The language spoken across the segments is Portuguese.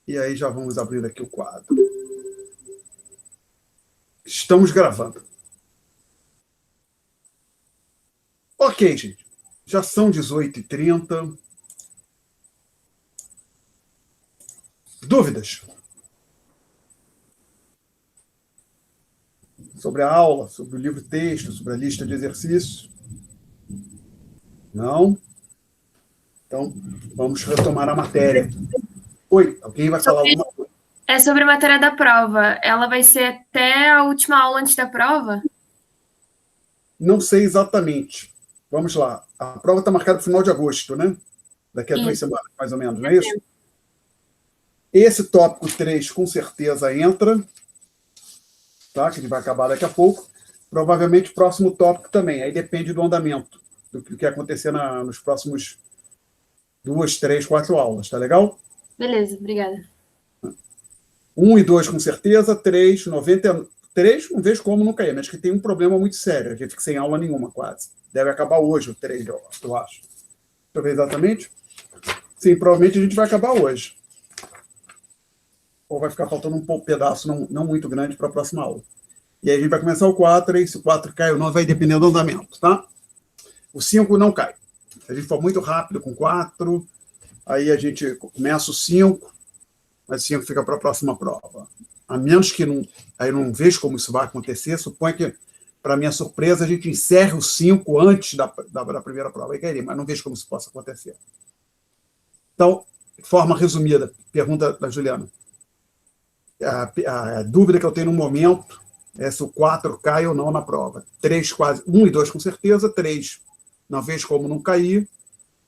E aí já vamos abrir aqui o quadro. Estamos gravando. Ok, gente. Já são 18h30. Dúvidas sobre a aula, sobre o livro-texto, sobre a lista de exercícios? Não? Então, vamos retomar a matéria. Oi, alguém vai falar alguma coisa? É sobre a matéria da prova. Ela vai ser até a última aula antes da prova? Não sei exatamente. Vamos lá. A prova está marcada para o final de agosto, né? Daqui a 2 semanas, mais ou menos, não é isso? Esse tópico 3 com certeza entra, tá? Que ele vai acabar daqui a pouco. Provavelmente o próximo tópico também. Aí depende do andamento, do que acontecer nos próximos 2, 3, 4 aulas, tá legal? Beleza, obrigada. 1 e 2 com certeza, 3, 90. 3, não vejo como não cair, mas que tem um problema muito sério. A gente fica sem aula nenhuma, quase. Deve acabar hoje o 3, eu acho. Deixa eu ver exatamente. Sim, provavelmente a gente vai acabar hoje. Ou vai ficar faltando um pouco pedaço, não muito grande, para a próxima aula. E aí a gente vai começar o 4, e se o 4 cai ou não, vai depender do andamento, tá? O 5 não cai. Se a gente for muito rápido com 4, aí a gente começa o 5, mas o 5 fica para a próxima prova. A menos que não. Aí eu não vejo como isso vai acontecer. Suponho que, para minha surpresa, a gente encerre o 5 antes da primeira prova. Aí cairia, mas não vejo como isso possa acontecer. Então, de forma resumida, pergunta da Juliana. A dúvida que eu tenho no momento é se o 4 cai ou não na prova. 3 quase. 1 e 2 com certeza, 3 não vejo como não cair,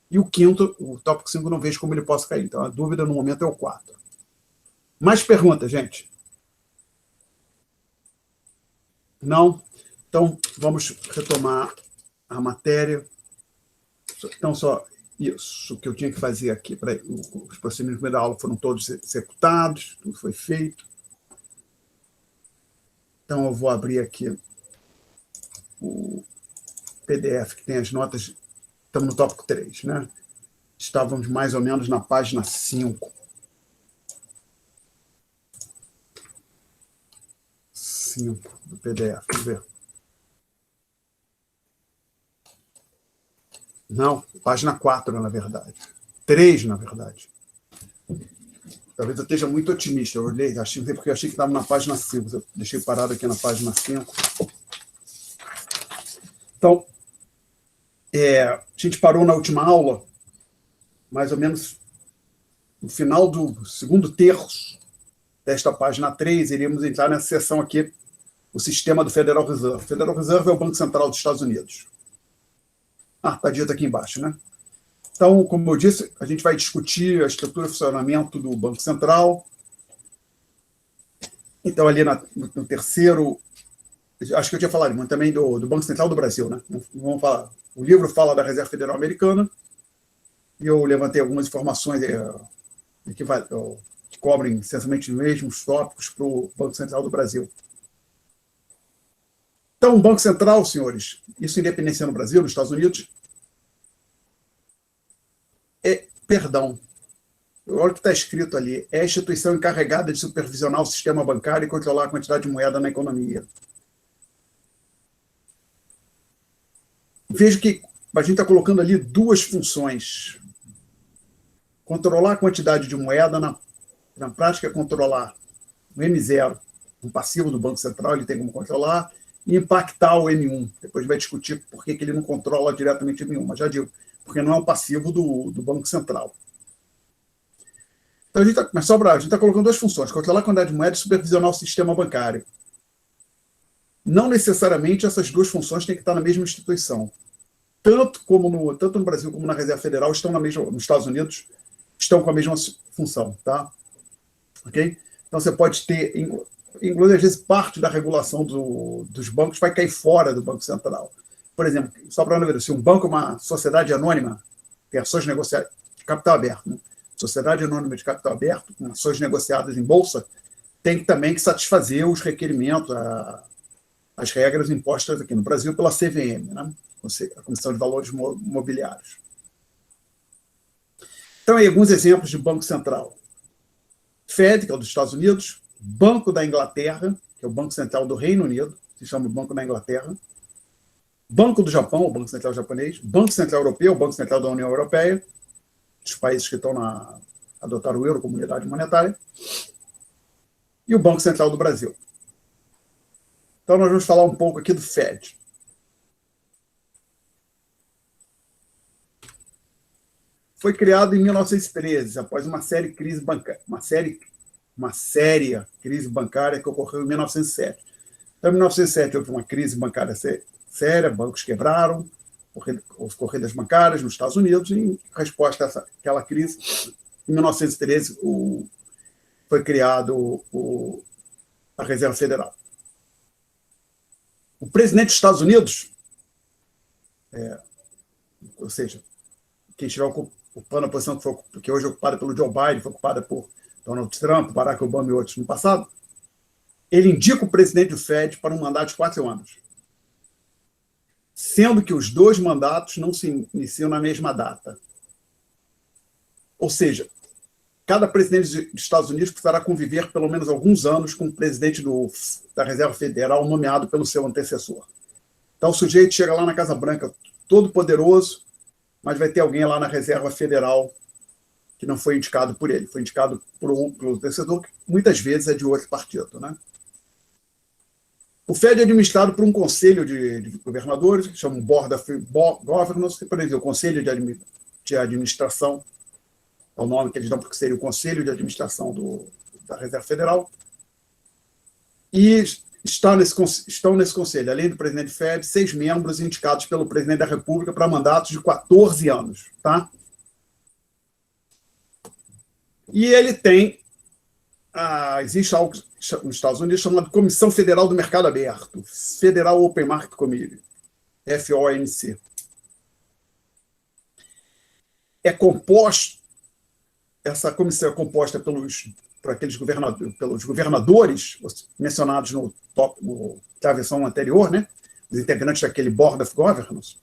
e o quinto, o tópico 5, não vejo como ele possa cair. Então, a dúvida no momento é o 4. Mais perguntas, gente? Não? Então, vamos retomar a matéria. Então, só isso que eu tinha que fazer aqui. Os procedimentos da aula foram todos executados, tudo foi feito. Então, eu vou abrir aqui o PDF que tem as notas. Estamos no tópico 3, né? Estávamos mais ou menos na página 5. 5 do PDF, vamos ver. Não, página 4, na verdade. 3, na verdade. Talvez eu esteja muito otimista. Eu olhei, porque eu achei que estava na página 5. Eu deixei parado aqui na página 5. Então, a gente parou na última aula, mais ou menos no final do segundo terço desta página 3, iríamos entrar nessa seção aqui, o sistema do Federal Reserve. O Federal Reserve é o Banco Central dos Estados Unidos. Está dito aqui embaixo, né? Então, como eu disse, a gente vai discutir a estrutura e funcionamento do Banco Central. Então, ali no terceiro, acho que eu tinha falado muito também do Banco Central do Brasil, né? Vamos falar. O livro fala da Reserva Federal Americana, e eu levantei algumas informações que cobrem essencialmente os mesmos tópicos para o Banco Central do Brasil. Então, o Banco Central, senhores, isso independência no Brasil, nos Estados Unidos, perdão, olha o que está escrito ali, é a instituição encarregada de supervisionar o sistema bancário e controlar a quantidade de moeda na economia. Veja que a gente está colocando ali duas funções. Controlar a quantidade de moeda, na prática, controlar o M0, um passivo do Banco Central, ele tem como controlar, e impactar o M1. Depois vai discutir por que ele não controla diretamente o M1, mas já digo, porque não é um passivo do Banco Central. Então, a gente está colocando duas funções, controlar a quantidade de moeda e supervisionar o sistema bancário. Não necessariamente essas duas funções têm que estar na mesma instituição. Tanto no Brasil como na Reserva Federal, nos Estados Unidos, estão com a mesma função, tá? Ok? Então, você pode ter, inclusive, às vezes, parte da regulação dos bancos vai cair fora do Banco Central. Por exemplo, só para não ver, se um banco é uma sociedade anônima, tem ações negociadas de capital aberto, né? Sociedade anônima de capital aberto, com ações negociadas em bolsa, tem também que satisfazer os requerimentos, as regras impostas aqui no Brasil pela CVM, né? A Comissão de Valores Mobiliários. Então, aí, alguns exemplos de Banco Central. Fed, que é o dos Estados Unidos, Banco da Inglaterra, que é o Banco Central do Reino Unido, se chama Banco da Inglaterra, Banco do Japão, o Banco Central japonês, Banco Central Europeu, o Banco Central da União Europeia, os países que estão adotaram o euro como unidade monetária, e o Banco Central do Brasil. Então, nós vamos falar um pouco aqui do Fed. Foi criado em 1913, após uma séria crise bancária, uma séria crise bancária que ocorreu em 1907. Então, em 1907 houve uma crise bancária séria, bancos quebraram, houve corridas bancárias nos Estados Unidos, e em resposta a aquela crise, em 1913 foi criado a Reserva Federal. O presidente dos Estados Unidos, ou seja, quem estiver ocupando a posição que hoje é ocupada pelo Joe Biden, foi ocupada por Donald Trump, Barack Obama e outros no passado, ele indica o presidente do Fed para um mandato de 4 anos, sendo que os 2 mandatos não se iniciam na mesma data. Ou seja, cada presidente dos Estados Unidos precisará conviver pelo menos alguns anos com o presidente da Reserva Federal nomeado pelo seu antecessor. Então, o sujeito chega lá na Casa Branca todo poderoso, mas vai ter alguém lá na Reserva Federal que não foi indicado por ele, foi indicado pelo antecessor, que muitas vezes é de outro partido, né? O Fed é administrado por um conselho de governadores, que chama Board of Governors, que, por exemplo, o Conselho de Administração, é o nome que eles dão, porque seria o Conselho de Administração da Reserva Federal. E estão nesse conselho, além do presidente do Fed, 6 membros indicados pelo presidente da República para mandatos de 14 anos. Tá? E ele tem... existe algo nos Estados Unidos chamado Comissão Federal do Mercado Aberto, Federal Open Market Committee, FOMC. Essa comissão é composta pelos governadores mencionados na versão anterior, né? Os integrantes daquele Board of Governors,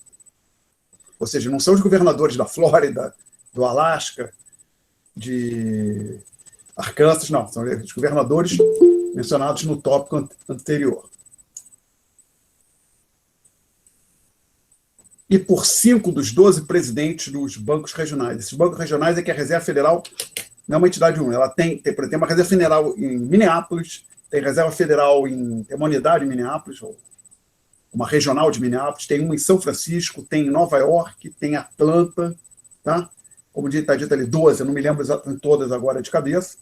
ou seja, não são os governadores da Flórida, do Alasca, de Arkansas, não, são os governadores mencionados no tópico anterior. E por 5 dos 12 presidentes dos bancos regionais. Esses bancos regionais é que a Reserva Federal não é uma entidade única. Ela tem uma Reserva Federal em Minneapolis, tem Reserva Federal tem uma unidade em Minneapolis, ou uma regional de Minneapolis, tem uma em São Francisco, tem em Nova York, tem em Atlanta, tá? Como está dito ali, 12, eu não me lembro exatamente todas agora de cabeça.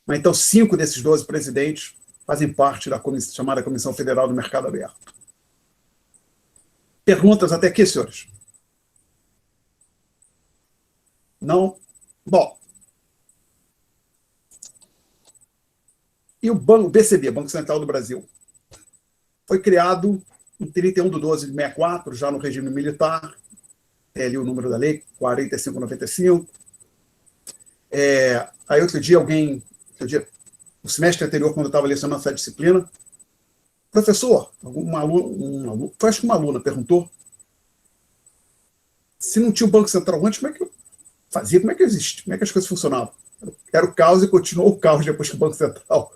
Mas então 5 desses 12 presidentes fazem parte da chamada Comissão Federal do Mercado Aberto. Perguntas até aqui, senhores? Não? Bom. E o BCB, Banco Central do Brasil, foi criado em 31/12/64, já no regime militar. Tem ali o número da lei, 4595. Aí outro dia, no semestre anterior, quando eu estava lecionando essa disciplina, professor, acho que uma aluna perguntou se não tinha o Banco Central antes, como é que eu fazia, como é que existe, como é que as coisas funcionavam. Era o caos e continuou o caos depois que o Banco Central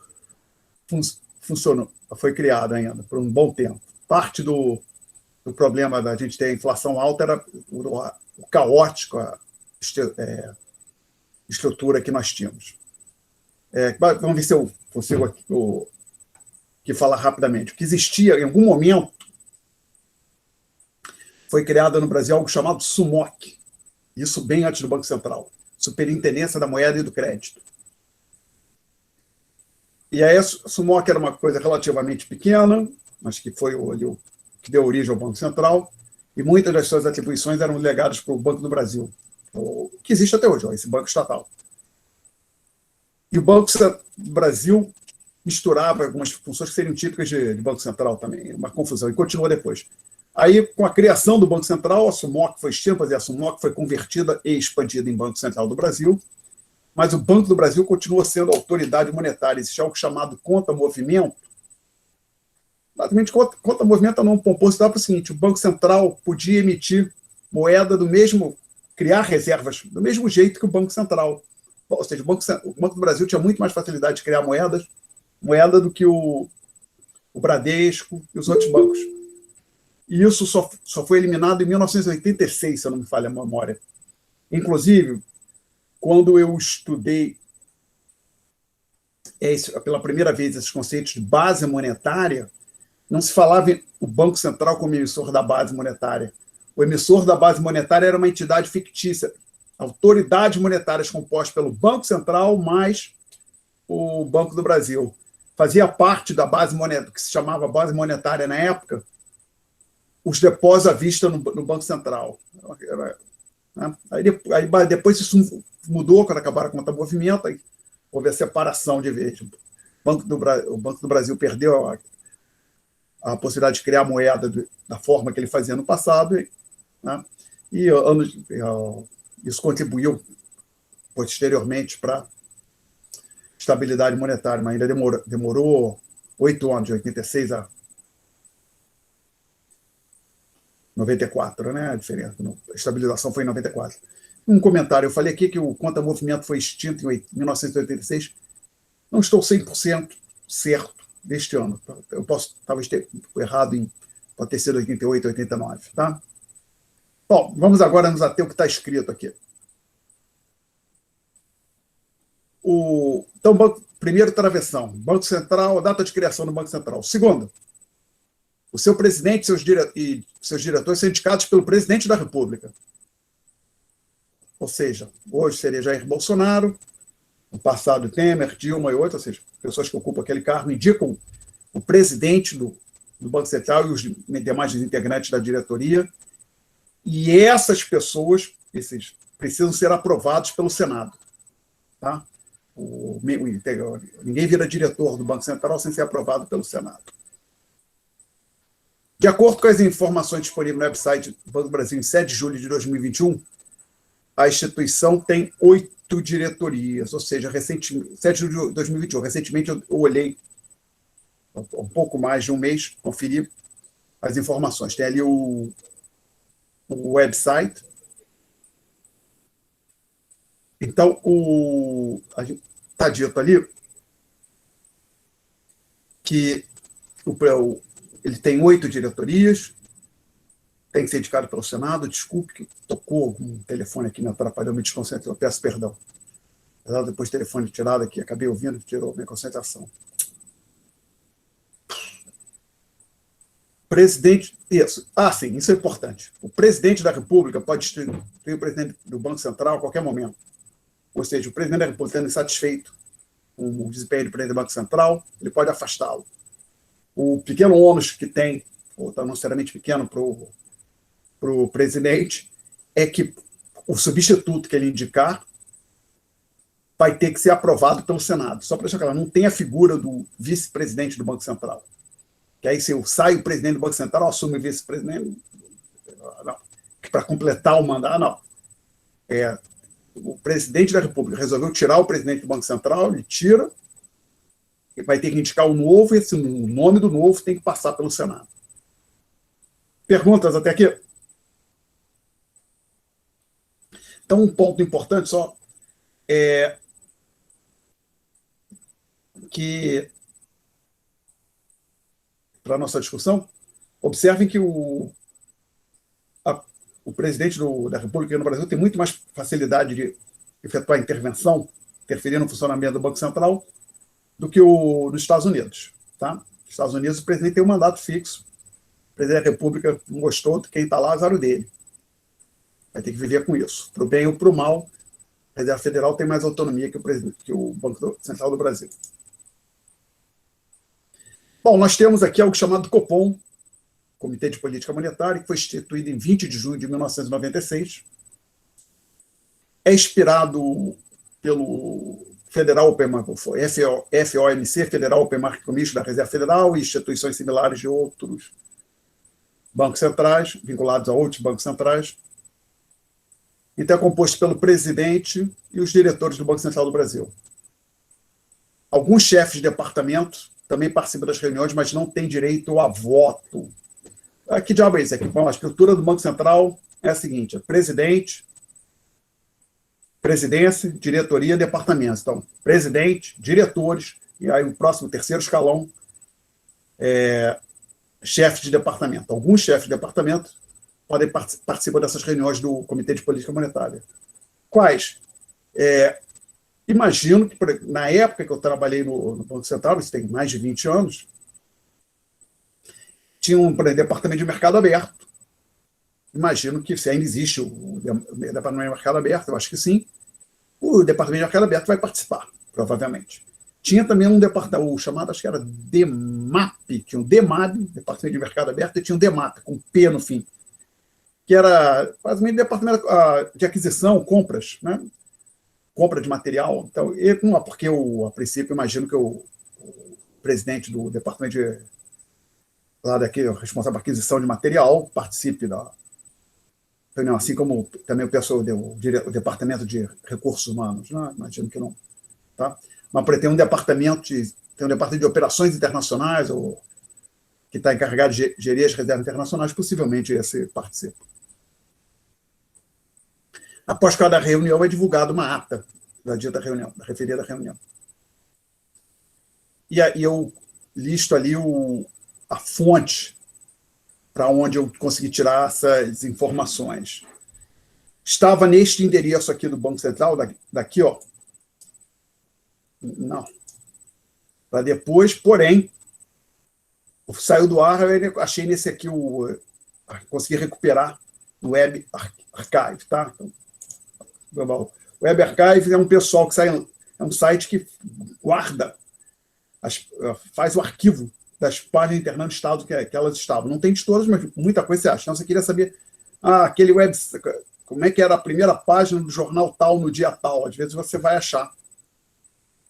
funcionou, foi criado ainda por um bom tempo. Parte do problema da gente ter a inflação alta era o caótico, a estrutura que nós tínhamos. Vamos ver se eu consigo aqui falar rapidamente. O que existia em algum momento foi criado no Brasil algo chamado SUMOC, isso bem antes do Banco Central, Superintendência da Moeda e do Crédito. E aí a SUMOC era uma coisa relativamente pequena, mas que foi o que deu origem ao Banco Central, e muitas das suas atribuições eram legadas para o Banco do Brasil, que existe até hoje, esse banco estatal. E o Banco do Brasil misturava algumas funções que seriam típicas de Banco Central também, uma confusão, e continuou depois. Aí, com a criação do Banco Central, a SUMOC foi extinta, e a SUMOC foi convertida e expandida em Banco Central do Brasil, mas o Banco do Brasil continua sendo a autoridade monetária. Existe algo chamado conta-movimento. Basicamente, conta-movimento não pomposo dá para o seguinte: o Banco Central podia emitir moeda criar reservas do mesmo jeito que o Banco Central. Ou seja, o Banco do Brasil tinha muito mais facilidade de criar moeda do que o Bradesco e os outros bancos. E isso só foi eliminado em 1986, se eu não me falha a memória. Inclusive, quando eu estudei pela primeira vez esses conceitos de base monetária, não se falava o Banco Central como emissor da base monetária. O emissor da base monetária era uma entidade fictícia, autoridades monetárias compostas pelo Banco Central mais o Banco do Brasil. Fazia parte da base monetária, que se chamava base monetária na época, os depósitos à vista no Banco Central. Aí depois isso mudou, quando acabaram a conta movimento, aí houve a separação de vez. O Banco do Brasil perdeu a possibilidade de criar moeda da forma que ele fazia no passado, né? E isso contribuiu posteriormente para a estabilidade monetária, mas ainda demorou 8 anos, de 86 a 94, né? A diferença. A estabilização foi em 94. Um comentário, eu falei aqui que o conta-movimento foi extinto em 1986. Não estou 100% certo deste ano. Eu posso, talvez, ter errado pode ter sido 88, 89, tá? Bom, vamos agora nos ater ao que está escrito aqui. Então, primeiro, travessão. Banco Central, data de criação do Banco Central. Segundo, o seu presidente e seus diretores são indicados pelo presidente da República. Ou seja, hoje seria Jair Bolsonaro, no passado Temer, Dilma e outros, ou seja, pessoas que ocupam aquele cargo indicam o presidente do Banco Central e os demais integrantes da diretoria, e essas pessoas precisam ser aprovados pelo Senado. Tá? Ninguém vira diretor do Banco Central sem ser aprovado pelo Senado. De acordo com as informações disponíveis no website do Banco do Brasil, em 7 de julho de 2021, a instituição tem 8 diretorias, ou seja, 7 de julho de 2021. Recentemente eu olhei, um pouco mais de um mês, conferi as informações. Tem ali o website. Então, está dito ali que ele tem 8 diretorias, tem que ser indicado pelo Senado. Desculpe que tocou um telefone aqui, me atrapalhou, me desconcentrou, eu peço perdão. Depois do telefone tirado aqui, acabei ouvindo, tirou minha concentração. Presidente, isso. Sim, isso é importante. O presidente da República pode destituir o presidente do Banco Central a qualquer momento. Ou seja, o presidente da República estando insatisfeito com o desempenho do presidente do Banco Central, ele pode afastá-lo. O pequeno ônus que tem, ou não necessariamente pequeno para o presidente, é que o substituto que ele indicar vai ter que ser aprovado pelo Senado. Só para deixar claro, não tem a figura do vice-presidente do Banco Central. Que aí, se eu saio o presidente do Banco Central, assume o vice-presidente, para completar o mandato, não. O presidente da República resolveu tirar o presidente do Banco Central, ele tira, ele vai ter que indicar o novo, e o nome do novo tem que passar pelo Senado. Perguntas até aqui? Então, um ponto importante só é que, para a nossa discussão, observem que o presidente da República no Brasil tem muito mais facilidade de efetuar intervenção, interferir no funcionamento do Banco Central, do que nos Estados Unidos. Tá? Nos Estados Unidos, o presidente tem um mandato fixo. O presidente da República não gostou, quem está lá, azar o dele. Vai ter que viver com isso. Para o bem ou para o mal, a Reserva Federal tem mais autonomia que o Banco Central do Brasil. Bom, nós temos aqui algo chamado Copom, Comitê de Política Monetária, que foi instituído em 20 de junho de 1996. É inspirado pelo FOMC, Federal Open Market Commission da Reserva Federal, e instituições similares de outros bancos centrais, vinculados a outros bancos centrais. Então, é composto pelo presidente e os diretores do Banco Central do Brasil. Alguns chefes de departamento também participam das reuniões, mas não têm direito a voto. Que diabo é isso aqui? Bom, a estrutura do Banco Central é a seguinte: presidente, presidência, diretoria, departamentos. Então, presidente, diretores, e aí o próximo, terceiro escalão, chefe de departamento. Alguns chefes de departamento podem participar dessas reuniões do Comitê de Política Monetária. Quais? Imagino que, na época que eu trabalhei no Banco Central, isso tem mais de 20 anos, tinha um departamento de mercado aberto. Imagino que, se ainda existe o departamento de mercado aberto, eu acho que sim, o departamento de mercado aberto vai participar, provavelmente. Tinha também um departamento, chamado, acho que era DEMAP, tinha um DEMAB, Departamento de Mercado Aberto, e tinha um DEMAP, com P no fim, que era basicamente departamento de aquisição, compras, né? Compra de material. Então, porque eu, a princípio, imagino que o presidente do departamento lá daqui, responsável por aquisição de material, participe da reunião, assim como também o pessoal o departamento de recursos humanos, né? Imagino que não. Tá? Mas tem um departamento de operações internacionais, ou que está encarregado de gerir as reservas internacionais, possivelmente esse participa. Após cada reunião é divulgada uma ata da dita reunião, da referida reunião. E aí eu listo ali a fonte para onde eu consegui tirar essas informações. Estava neste endereço aqui do Banco Central, daqui, ó. Não. Para depois, porém, saiu do ar, eu achei nesse aqui, consegui recuperar no Web Archive, tá? Então, o Web Archive é um pessoal que é um site que guarda, faz o arquivo das páginas internas do Estado que elas estavam. Não tem de todas, mas muita coisa você acha. Então, você queria saber aquele web, como é que era a primeira página do jornal tal no dia tal. Às vezes você vai achar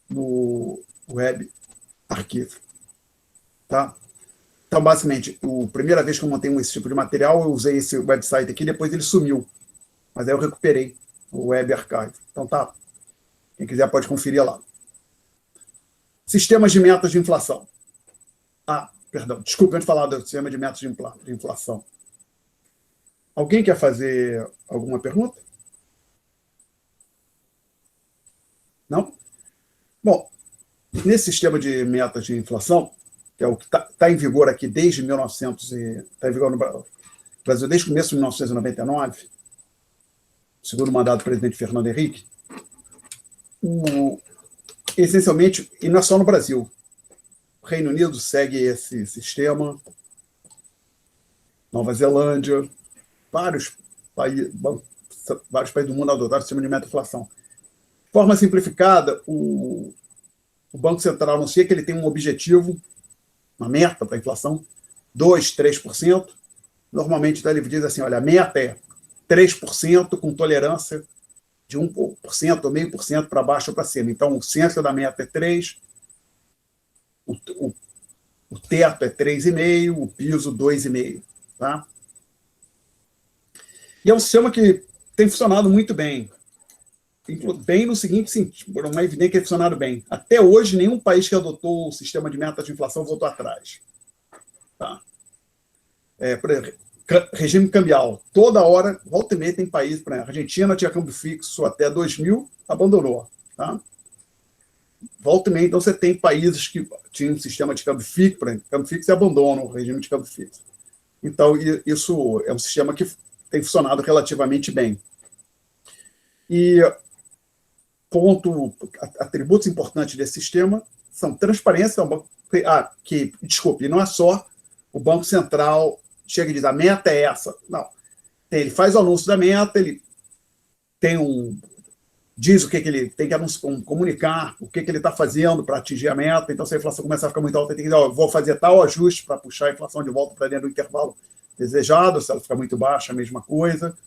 no Web Archive. Tá? Então, basicamente, a primeira vez que eu montei esse tipo de material, eu usei esse website aqui, depois ele sumiu. Mas aí eu recuperei o Web Archive. Então, tá. Quem quiser pode conferir lá. Sistemas de metas de inflação. Perdão, desculpa antes de falar do sistema de metas de inflação. Alguém quer fazer alguma pergunta? Não? Bom, nesse sistema de metas de inflação, que é o que está em vigor aqui desde 1900, está em vigor no Brasil desde o começo de 1999, segundo o mandato do presidente Fernando Henrique, essencialmente, e não é só no Brasil, o Reino Unido segue esse sistema, Nova Zelândia, vários países do mundo adotaram o sistema de meta-inflação. De forma simplificada, o Banco Central anuncia que ele tem um objetivo, uma meta para a inflação, 2%, 3%. Normalmente, ele diz assim, olha, a meta é 3% com tolerância de 1% ou 0,5% para baixo ou para cima. Então, o centro da meta é 3%, o teto é 3,5%, o piso 2,5%. Tá? E é um sistema que tem funcionado muito bem. Bem no seguinte sentido, por uma evidência que tem funcionado bem. Até hoje, nenhum país que adotou o sistema de meta de inflação voltou atrás. Tá? Por exemplo, regime cambial. Toda hora, volta e meia, tem país, por exemplo, a Argentina tinha câmbio fixo até 2000, abandonou. Tá? Volta e meia, então você tem países que tinham um sistema de câmbio fixo, por exemplo, câmbio fixo e abandonam o regime de câmbio fixo. Então, isso é um sistema que tem funcionado relativamente bem. E atributos importantes desse sistema são transparência, desculpe, não é só o Banco Central chega e diz, a meta é essa. Não. Ele faz o anúncio da meta, ele diz o que ele tem que comunicar, o que ele está fazendo para atingir a meta. Então, se a inflação começar a ficar muito alta, ele tem que dizer, eu vou fazer tal ajuste para puxar a inflação de volta para dentro do intervalo desejado. Se ela ficar muito baixa, a mesma coisa.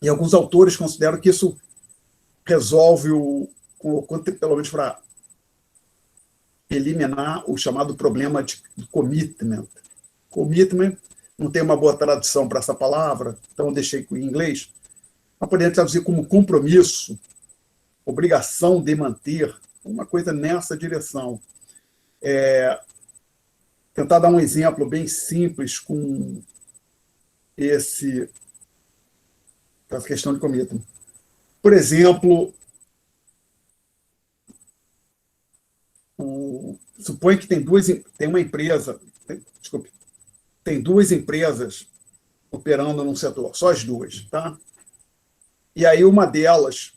E alguns autores consideram que isso resolve, pelo menos para eliminar o chamado problema de commitment. Commitment, não tem uma boa tradução para essa palavra, então eu deixei em inglês, mas poderia traduzir como compromisso, obrigação de manter, uma coisa nessa direção. Tentar dar um exemplo bem simples com esse essa questão de commitment. Por exemplo, supõe que tem uma empresa, tem duas empresas operando num setor, só as duas, tá? E aí uma delas,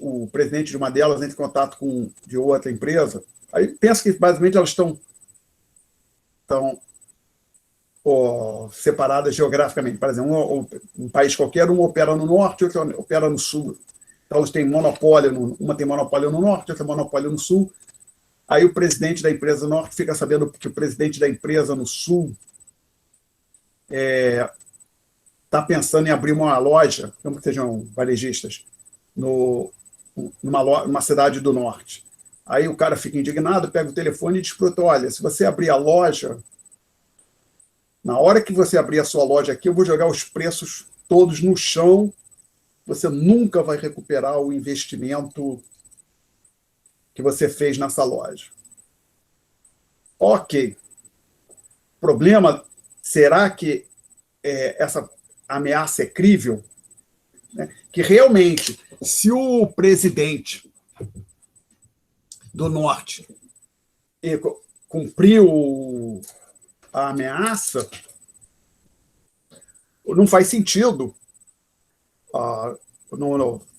o presidente de uma delas entra em contato de outra empresa, aí pensa que basicamente elas estão separadas geograficamente. Por exemplo, um país qualquer, um opera no norte, outro opera no sul. Então eles têm monopólio, uma tem monopólio no norte, outra tem monopólio no sul. Aí o presidente da empresa do norte fica sabendo que o presidente da empresa no sul está pensando em abrir uma loja, como que sejam varejistas, numa cidade do norte. Aí o cara fica indignado, pega o telefone e diz para o outro: olha, se você abrir a loja, na hora que você abrir a sua loja aqui, eu vou jogar os preços todos no chão, você nunca vai recuperar o investimento que você fez nessa loja. Ok. Problema, será que essa ameaça é crível? Que realmente, se o presidente do norte cumpriu a ameaça, não faz sentido. Se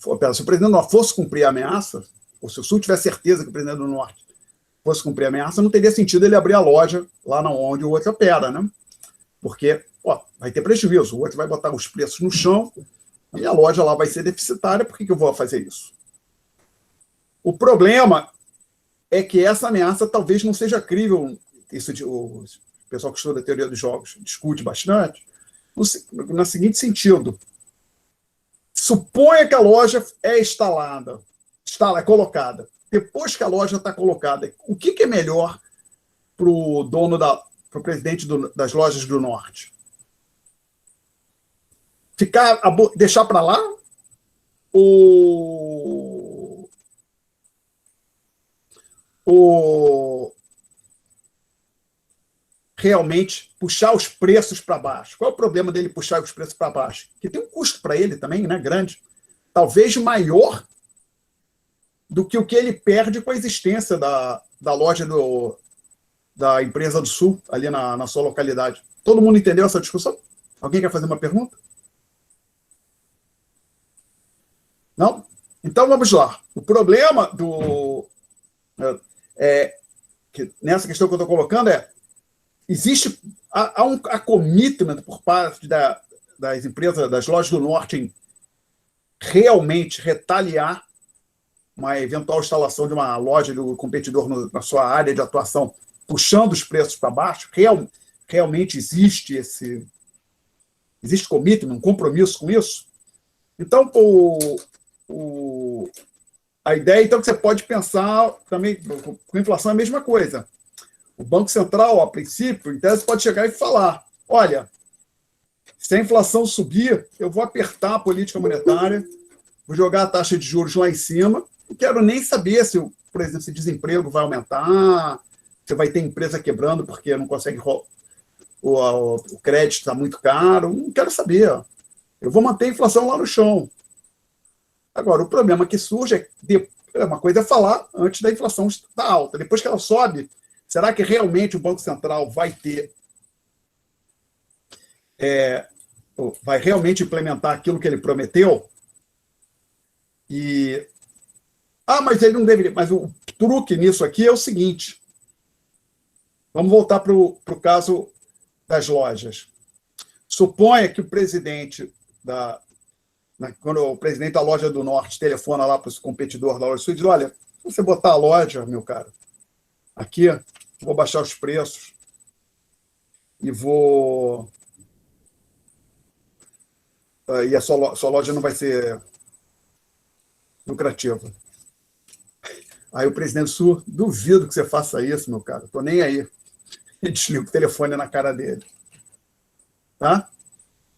o presidente não fosse cumprir a ameaça, ou se o sul tiver certeza que o presidente do norte fosse cumprir a ameaça, não teria sentido ele abrir a loja lá onde o outro opera, né? Porque vai ter prejuízo, o outro vai botar os preços no chão e a loja lá vai ser deficitária, por que eu vou fazer isso? O problema é que essa ameaça talvez não seja crível. Isso o pessoal que estuda a teoria dos jogos discute bastante, no seguinte sentido: suponha que a loja é instalada, é colocada. Depois que a loja está colocada, o que é melhor para o presidente das lojas do norte? Deixar para lá? Ou realmente puxar os preços para baixo? Qual é o problema dele puxar os preços para baixo? Que tem um custo para ele também, né, grande, talvez maior do que o que ele perde com a existência da loja da empresa do Sul, ali na sua localidade. Todo mundo entendeu essa discussão? Alguém quer fazer uma pergunta? Não? Então vamos lá. O problema que nessa questão que eu estou colocando há commitment por parte das empresas, das lojas do norte, em realmente retaliar uma eventual instalação de uma loja do competidor na sua área de atuação, puxando os preços para baixo. Realmente existe commitment, um compromisso com isso? Então, a ideia então, que você pode pensar também, com a inflação é a mesma coisa. O Banco Central, a princípio, em tese, pode chegar e falar: olha, se a inflação subir, eu vou apertar a política monetária, vou jogar a taxa de juros lá em cima, não quero nem saber se, por exemplo, se desemprego vai aumentar, se vai ter empresa quebrando porque não consegue, o crédito está muito caro, não quero saber. Eu vou manter a inflação lá no chão. Agora, o problema que surge uma coisa é falar antes da inflação estar alta. Depois que ela sobe, será que realmente o Banco Central vai realmente implementar aquilo que ele prometeu? Mas ele não deveria. Mas o truque nisso aqui é o seguinte: vamos voltar para o caso das lojas. Suponha que o presidente quando o presidente da loja do norte telefona lá para o competidor da loja do sul e diz: olha, se você botar a loja, meu cara, aqui, vou baixar os preços e a sua loja não vai ser lucrativa. Aí o presidente do sul: duvido que você faça isso, meu cara, estou nem aí. E desliga o telefone na cara dele. Tá?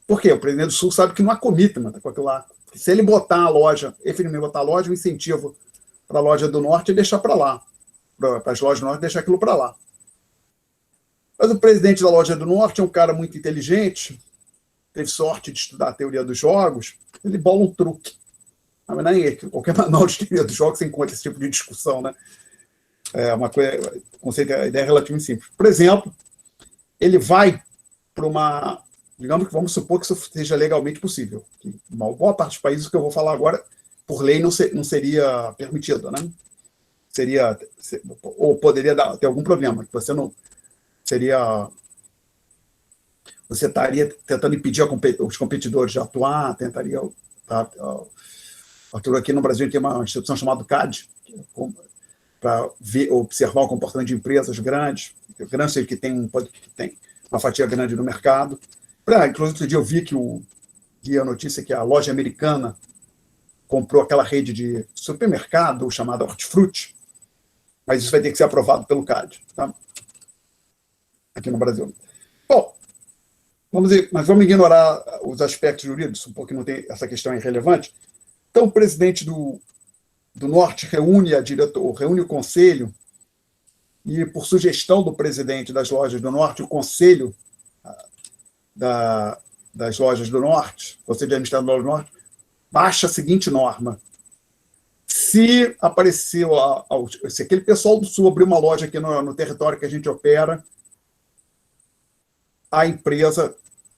Por quê? O presidente do sul sabe que não há commitment com aquilo lá. Se ele botar a loja, efetivamente botar a loja, o incentivo para a loja do norte é deixar para lá. Para as lojas do norte, deixar aquilo para lá. Mas o presidente da loja do norte é um cara muito inteligente, teve sorte de estudar a teoria dos jogos, ele bola um truque. Mas não é qualquer manual de teoria dos jogos você encontra esse tipo de discussão, né? É uma coisa, conceito, a ideia é relativamente simples. Por exemplo, ele vai para uma, digamos que vamos supor que isso seja legalmente possível. Que uma boa parte dos países que eu vou falar agora, por lei, não seria permitido, né? Seria, ou poderia ter algum problema, que você não seria, você estaria tentando impedir os competidores de atuar, tentaria, tá, Arthur, aqui no Brasil tem uma instituição chamada CAD, para observar o comportamento de empresas grandes que tem uma fatia grande no mercado. Inclusive, outro dia eu vi a notícia que a loja americana comprou aquela rede de supermercado chamada Hortifruti, mas isso vai ter que ser aprovado pelo CAD, tá? Aqui no Brasil. Bom, mas vamos ignorar os aspectos jurídicos, porque não tem essa questão irrelevante. Então, o presidente do Norte reúne o conselho, e, por sugestão do presidente das lojas do Norte, o conselho das lojas do Norte, o conselho de administração das lojas do Norte, baixa a seguinte norma: se apareceu, se aquele pessoal do Sul abrir uma loja aqui no território que a gente opera, a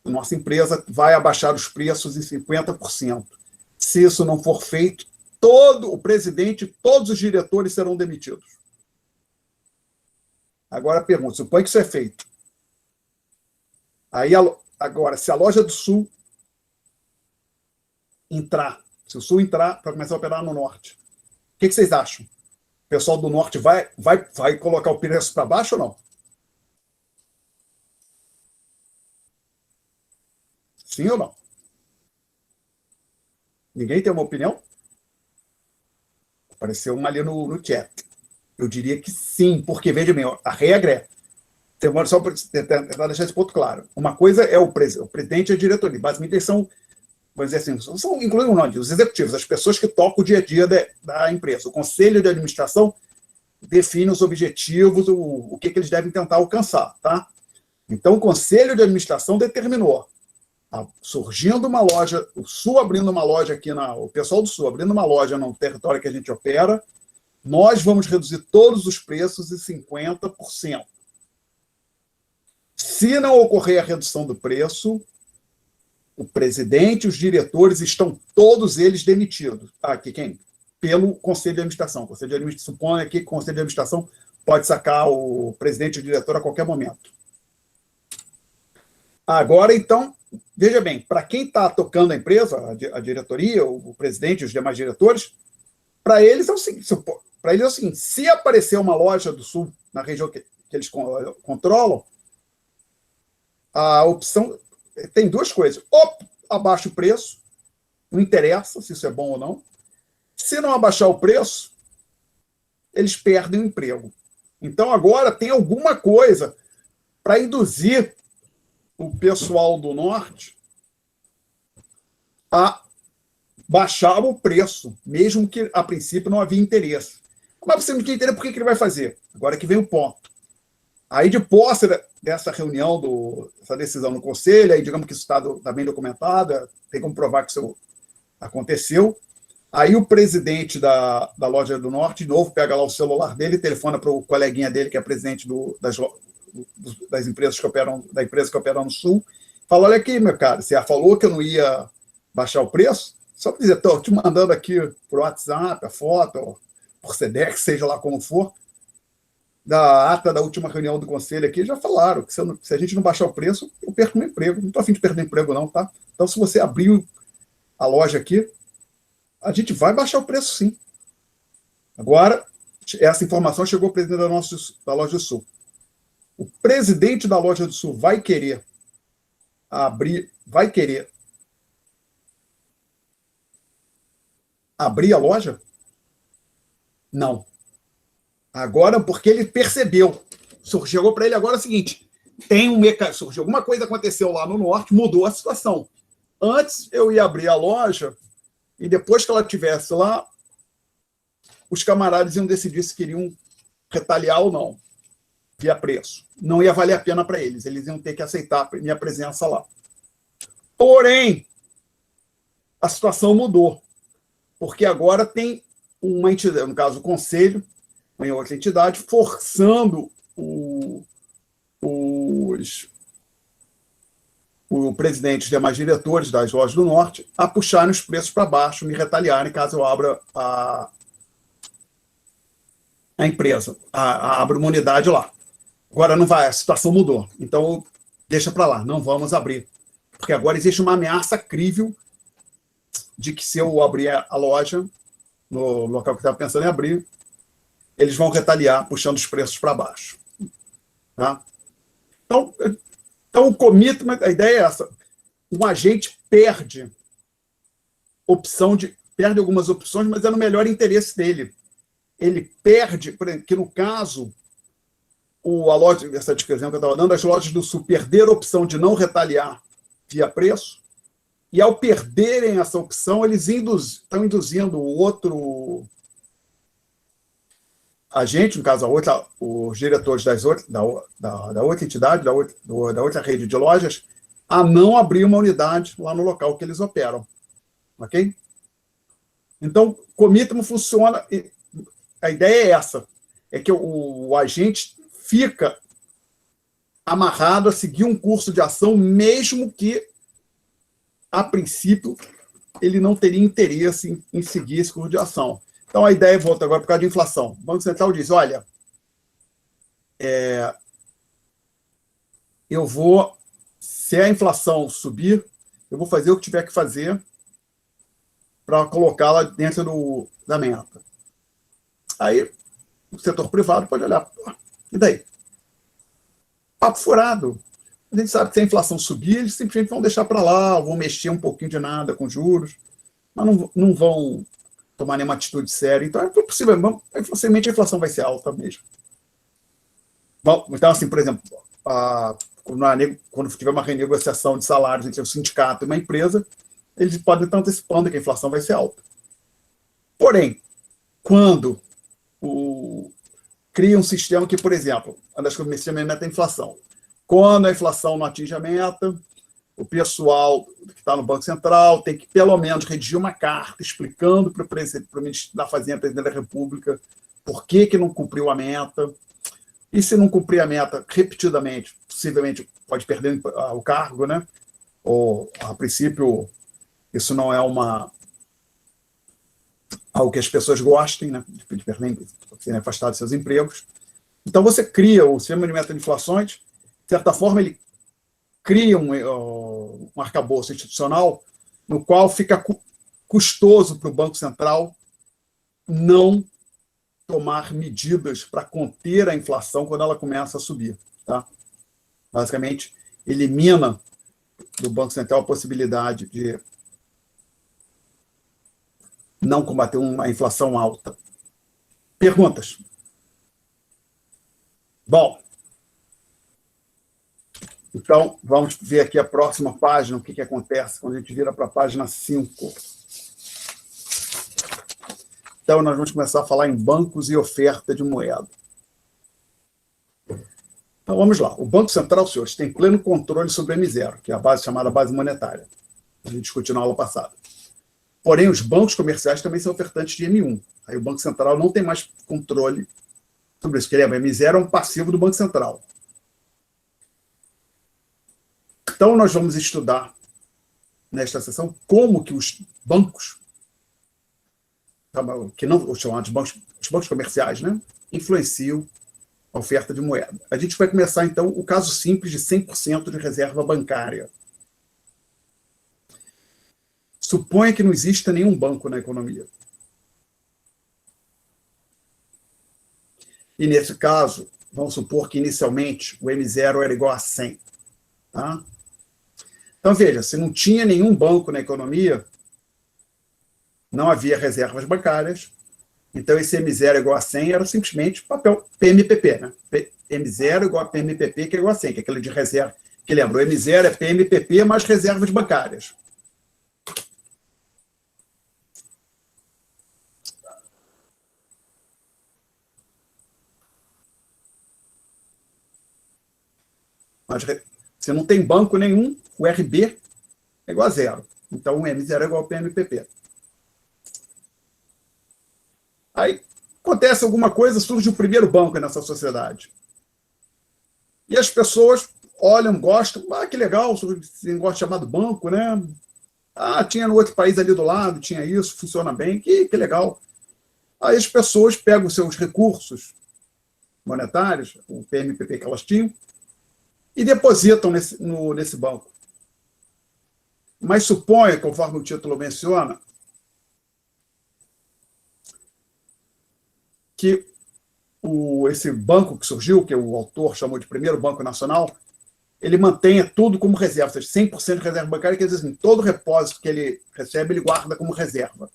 nossa empresa vai abaixar os preços em 50%. Se isso não for feito, o presidente e todos os diretores serão demitidos. Agora a pergunta, supõe que isso é feito. Aí, agora, se a loja do Sul se o Sul entrar para começar a operar no Norte, o que vocês acham? O pessoal do Norte vai colocar o preço para baixo ou não? Sim ou não? Ninguém tem uma opinião? Apareceu uma ali no chat. Eu diria que sim, porque, veja bem, a regra é, só para deixar esse ponto claro, uma coisa é o presidente e a diretoria, basicamente eles são, vamos dizer assim, são inclusive os executivos, as pessoas que tocam o dia a dia da empresa. O conselho de administração define os objetivos, o que eles devem tentar alcançar, tá? Então, o conselho de administração determinou, surgindo uma loja, o Sul abrindo uma loja aqui, o pessoal do Sul abrindo uma loja no território que a gente opera, nós vamos reduzir todos os preços em 50%. Se não ocorrer a redução do preço, o presidente e os diretores estão todos eles demitidos. Aqui quem? Pelo Conselho de Administração. O Conselho de Administração supõe aqui que o Conselho de Administração pode sacar o presidente e o diretor a qualquer momento. Agora, então, veja bem, para quem está tocando a empresa, a diretoria, o presidente e os demais diretores, para eles é o seguinte, se aparecer uma loja do Sul, na região que eles controlam, a opção tem duas coisas: ou abaixa o preço, não interessa se isso é bom ou não. Se não abaixar o preço, eles perdem o emprego. Então, agora tem alguma coisa para induzir o pessoal do Norte a baixar o preço, mesmo que, a princípio, não havia interesse. Mas você não tinha interesse, por que ele vai fazer? Agora que vem o ponto. Aí, de posse dessa reunião, dessa decisão no conselho, aí digamos que isso está bem documentado, tem como provar que isso aconteceu. Aí o presidente da loja do Norte, de novo, pega lá o celular dele, telefona para o coleguinha dele, que é presidente das empresas que operam, da empresa que opera no Sul, fala: olha aqui, meu cara, você falou que eu não ia baixar o preço? Só para dizer, estou te mandando aqui por WhatsApp, a foto, por Sedex, seja lá como for, da ata da última reunião do conselho aqui, já falaram que se a gente não baixar o preço, eu perco meu emprego. Não estou a fim de perder emprego, não, tá? Então, se você abrir a loja aqui, a gente vai baixar o preço, sim. Agora, essa informação chegou ao presidente da Loja do Sul. O presidente da Loja do Sul vai querer abrir a loja? Não. Agora, porque ele percebeu. Chegou para ele agora o seguinte: surgiu alguma coisa, aconteceu lá no Norte, mudou a situação. Antes eu ia abrir a loja e depois que ela estivesse lá, os camaradas iam decidir se queriam retaliar ou não, via preço. Não ia valer a pena para eles iam ter que aceitar minha presença lá. Porém, a situação mudou, porque agora tem uma entidade, no caso o Conselho, em outra entidade, forçando o presidente e demais diretores das lojas do Norte a puxarem os preços para baixo, me retaliarem caso eu abra a empresa, abra uma unidade lá. Agora não vai, a situação mudou. Então, deixa para lá, não vamos abrir. Porque agora existe uma ameaça crível de que se eu abrir a loja no local que eu estava pensando em abrir, eles vão retaliar puxando os preços para baixo. Tá? Então, o commitment, a ideia é essa. Um agente perde algumas opções, mas é no melhor interesse dele. Ele perde, que no caso, a loja, essa descrição que eu estava dando, as lojas do Sul perderam a opção de não retaliar via preço, e ao perderem essa opção, eles estão induzindo o outro agente, no caso, os diretores da outra entidade, da outra rede de lojas, a não abrir uma unidade lá no local que eles operam. Ok? Então, commitment funciona. A ideia é essa: é que o agente fica amarrado a seguir um curso de ação, mesmo que, a princípio, ele não teria interesse em seguir esse curso de ação. Então, a ideia, volta agora por causa de inflação. O Banco Central diz, olha, se a inflação subir, eu vou fazer o que tiver que fazer para colocá-la dentro da meta. Aí, o setor privado pode olhar, e daí? Papo furado. A gente sabe que se a inflação subir, eles simplesmente vão deixar para lá, vão mexer um pouquinho de nada com juros, mas não vão tomar nenhuma atitude séria. Então, é possível, possivelmente a inflação vai ser alta mesmo. Bom, então, assim, por exemplo, quando tiver uma renegociação de salários entre o sindicato e uma empresa, eles podem estar antecipando que a inflação vai ser alta. Porém, quando cria um sistema que, por exemplo, uma das coisas que chama meta inflação. Quando a inflação não atinge a meta, o pessoal que está no Banco Central tem que, pelo menos, redigir uma carta explicando para o ministro da Fazenda, presidente da República, por que não cumpriu a meta. E se não cumprir a meta repetidamente, possivelmente pode perder o cargo, né? Ou, a princípio, isso não é algo que as pessoas gostem, né? De perder, de serem afastados de seus empregos. Então, você cria o sistema de meta de inflações, de certa forma, ele cria um arcabouço institucional no qual fica custoso para o Banco Central não tomar medidas para conter a inflação quando ela começa a subir. Tá? Basicamente, elimina do Banco Central a possibilidade de não combater uma inflação alta. Perguntas? Bom, então, vamos ver aqui a próxima página, o que acontece quando a gente vira para a página 5. Então, nós vamos começar a falar em bancos e oferta de moeda. Então, vamos lá. O Banco Central, senhores, tem pleno controle sobre a M0, que é a base chamada base monetária. A gente discutiu na aula passada. Porém, os bancos comerciais também são ofertantes de M1. Aí o Banco Central não tem mais controle sobre isso. Porque M0 é um passivo do Banco Central. Então, nós vamos estudar nesta sessão como que os bancos, que não os chamados bancos, os bancos comerciais, né, influenciam a oferta de moeda. A gente vai começar, então, o caso simples de 100% de reserva bancária. Suponha que não exista nenhum banco na economia. E, nesse caso, vamos supor que, inicialmente, o M0 era igual a 100. Tá? Então, veja, se não tinha nenhum banco na economia, não havia reservas bancárias, então esse M0 igual a 100 era simplesmente papel PMPP, né? M0 igual a PMPP, que é igual a 100, que é aquele de reserva, que lembra, o M0 é PMPP mais reservas bancárias. Mas se não tem banco nenhum, o RB é igual a zero. Então, o M0 é igual ao PMPP. Aí, acontece alguma coisa, surge o primeiro banco nessa sociedade. E as pessoas olham, gostam, que legal, esse negócio chamado banco, né? Tinha no outro país ali do lado, tinha isso, funciona bem, que legal. Aí as pessoas pegam os seus recursos monetários, o PMPP que elas tinham, e depositam nesse banco. Mas suponha, conforme o título menciona, que esse banco que surgiu, que o autor chamou de primeiro Banco Nacional, ele mantenha tudo como reserva, ou seja, 100% de reserva bancária, quer dizer assim, todo repósito que ele recebe, ele guarda como reserva.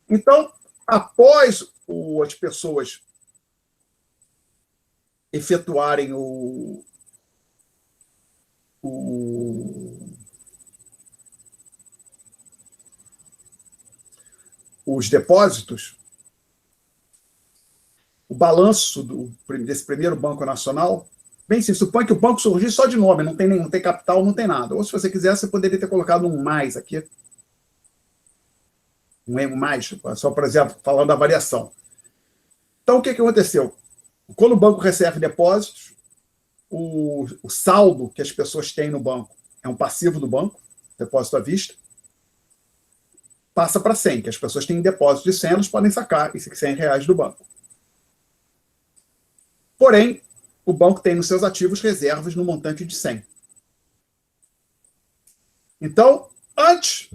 Então, após as pessoas efetuarem os depósitos, o balanço desse primeiro Banco Nacional, bem sim, supõe que o banco surgiu só de nome, não tem capital, não tem nada. Ou se você quiser, você poderia ter colocado um mais aqui. Um M mais, só, por exemplo, falando da variação. Então, o que aconteceu? Quando o banco recebe depósitos, o saldo que as pessoas têm no banco é um passivo do banco, depósito à vista, passa para 100, que as pessoas têm depósito de 100, elas podem sacar esses 100 reais do banco. Porém, o banco tem nos seus ativos reservas no montante de 100. Então, antes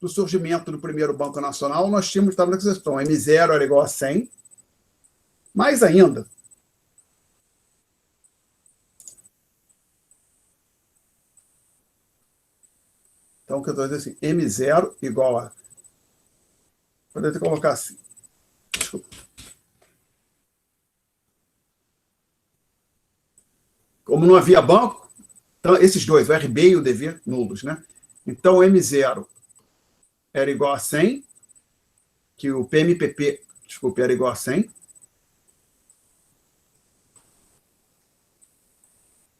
do surgimento do primeiro Banco Nacional, nós tínhamos estava na questão, M0 era igual a 100, mais ainda, então, o que eu estou dizendo assim, M0 igual a... Poderia colocar assim. Desculpa. Como não havia banco, então, esses dois, o RB e o DV, nulos, né? Então, M0 era igual a 100, que o PMPP, desculpe, era igual a 100.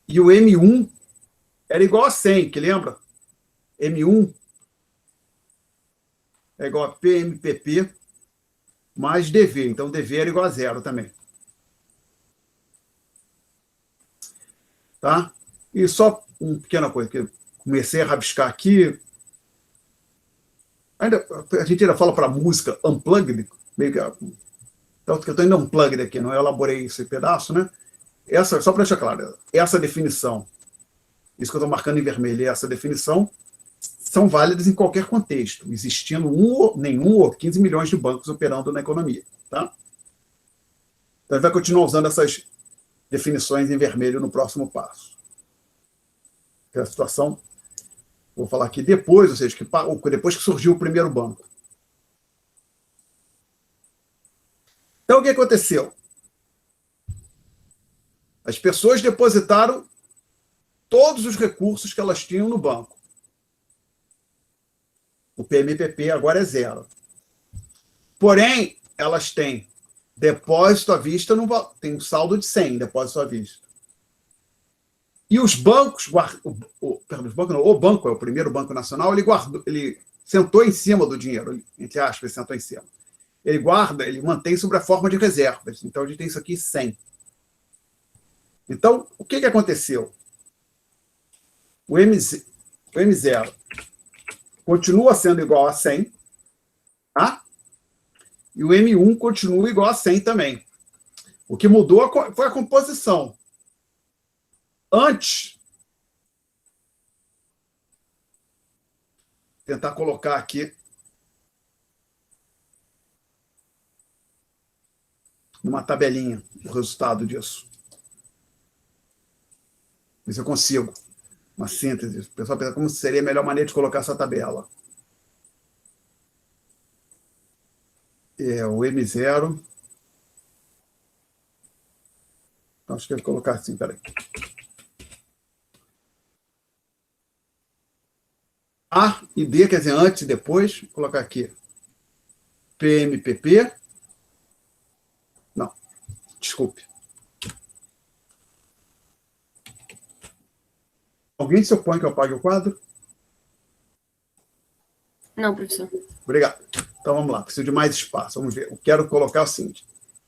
E o M1 era igual a 100, que lembra? M1 é igual a PMPP mais DV. Então, DV era igual a zero também. Tá? E só uma pequena coisa que eu comecei a rabiscar aqui. A gente ainda fala para música unplugged, meio que. Então, eu estou indo unplugged aqui, não elaborei esse pedaço, né? Só para deixar claro, essa definição, isso que eu estou marcando em vermelho, e essa definição são válidas em qualquer contexto, existindo nenhum ou 15 milhões de bancos operando na economia. Tá? Então, a gente vai continuar usando essas definições em vermelho no próximo passo. Que é a situação, vou falar aqui depois, ou seja, depois que surgiu o primeiro banco. Então, o que aconteceu? As pessoas depositaram todos os recursos que elas tinham no banco. O PMPP agora é zero. Porém, elas têm depósito à vista, tem um saldo de 100, depósito à vista. E os bancos, o banco é o primeiro Banco Nacional, ele sentou em cima do dinheiro, entre aspas, sentou em cima. Ele guarda, ele mantém sob a forma de reservas. Então, a gente tem isso aqui 100. Então, o que aconteceu? O M0 continua sendo igual a 100, tá? E o M1 continua igual a 100 também. O que mudou foi a composição. Antes, tentar colocar aqui numa tabelinha o resultado disso. Ver se eu consigo. Uma síntese. O pessoal pensa como seria a melhor maneira de colocar essa tabela. O M0. Então, acho que eu vou colocar assim, peraí. A e D, quer dizer, antes e depois. Vou colocar aqui. PMPP. Não, desculpe. Alguém se opõe que eu apague o quadro? Não, professor. Obrigado. Então, vamos lá. Preciso de mais espaço. Vamos ver. Eu quero colocar o seguinte.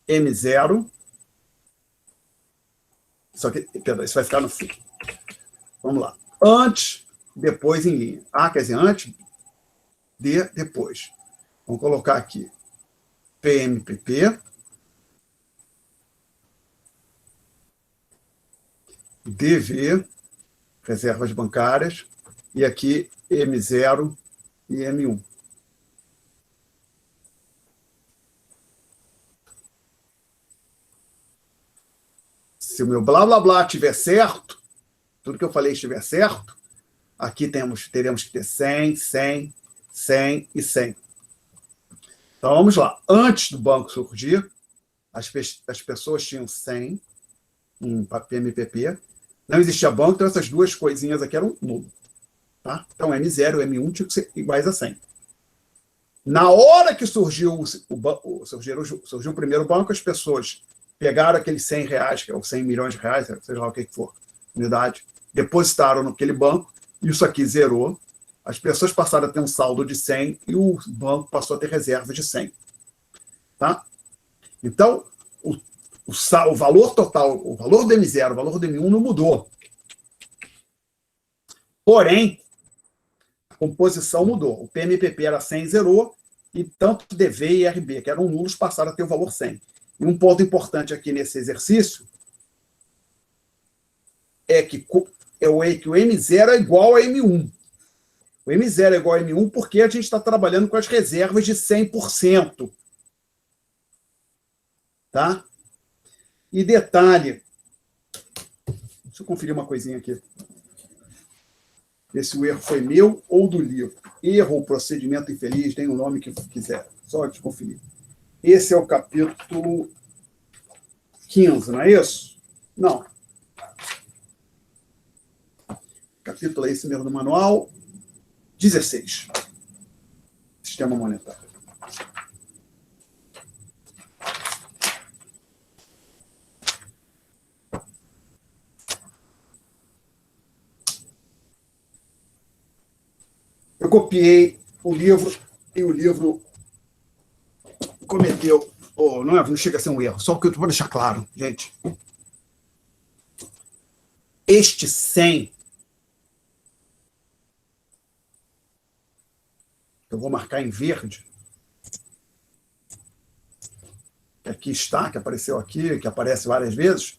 M0. Isso aqui, perdão, isso vai ficar no fim. Vamos lá. Antes, depois em linha. Ah, quer dizer, antes, depois. Vamos colocar aqui. PMPP. DV, reservas bancárias. E aqui, M0 e M1. Se o meu blá, blá, blá estiver certo, tudo que eu falei estiver certo, aqui teremos que ter 100, 100, 100 e 100. Então, vamos lá. Antes do banco surgir, as pessoas tinham 100 em PMPP. Não existia banco, então essas duas coisinhas aqui eram nulo. Tá? Então, M0 e M1 tinham que ser iguais a 100. Na hora que surgiu o primeiro banco, as pessoas pegaram aqueles 100 reais, que é os 100 milhões de reais, seja lá o que for, unidade, depositaram naquele banco, isso aqui zerou, as pessoas passaram a ter um saldo de 100 e o banco passou a ter reserva de 100. Tá? Então, o valor total, o valor do M0, o valor do M1 não mudou. Porém, a composição mudou. O PMPP era 100, zerou, e tanto DV e RB, que eram nulos, passaram a ter o valor 100. E um ponto importante aqui nesse exercício é que o M0 é igual a M1. O M0 é igual a M1 porque a gente está trabalhando com as reservas de 100%. Tá? E detalhe, deixa eu conferir uma coisinha aqui. Ver se o erro foi meu ou do livro. Erro ou procedimento infeliz, tem o nome que quiser. Só de conferir. Esse é o capítulo 15, não é isso? Não. Capítulo é esse mesmo do manual. 16. Sistema monetário. Eu copiei o livro e o livro cometeu, não chega a ser um erro, só que eu vou deixar claro, gente. Este 100, eu vou marcar em verde, que aqui está, que apareceu aqui, que aparece várias vezes,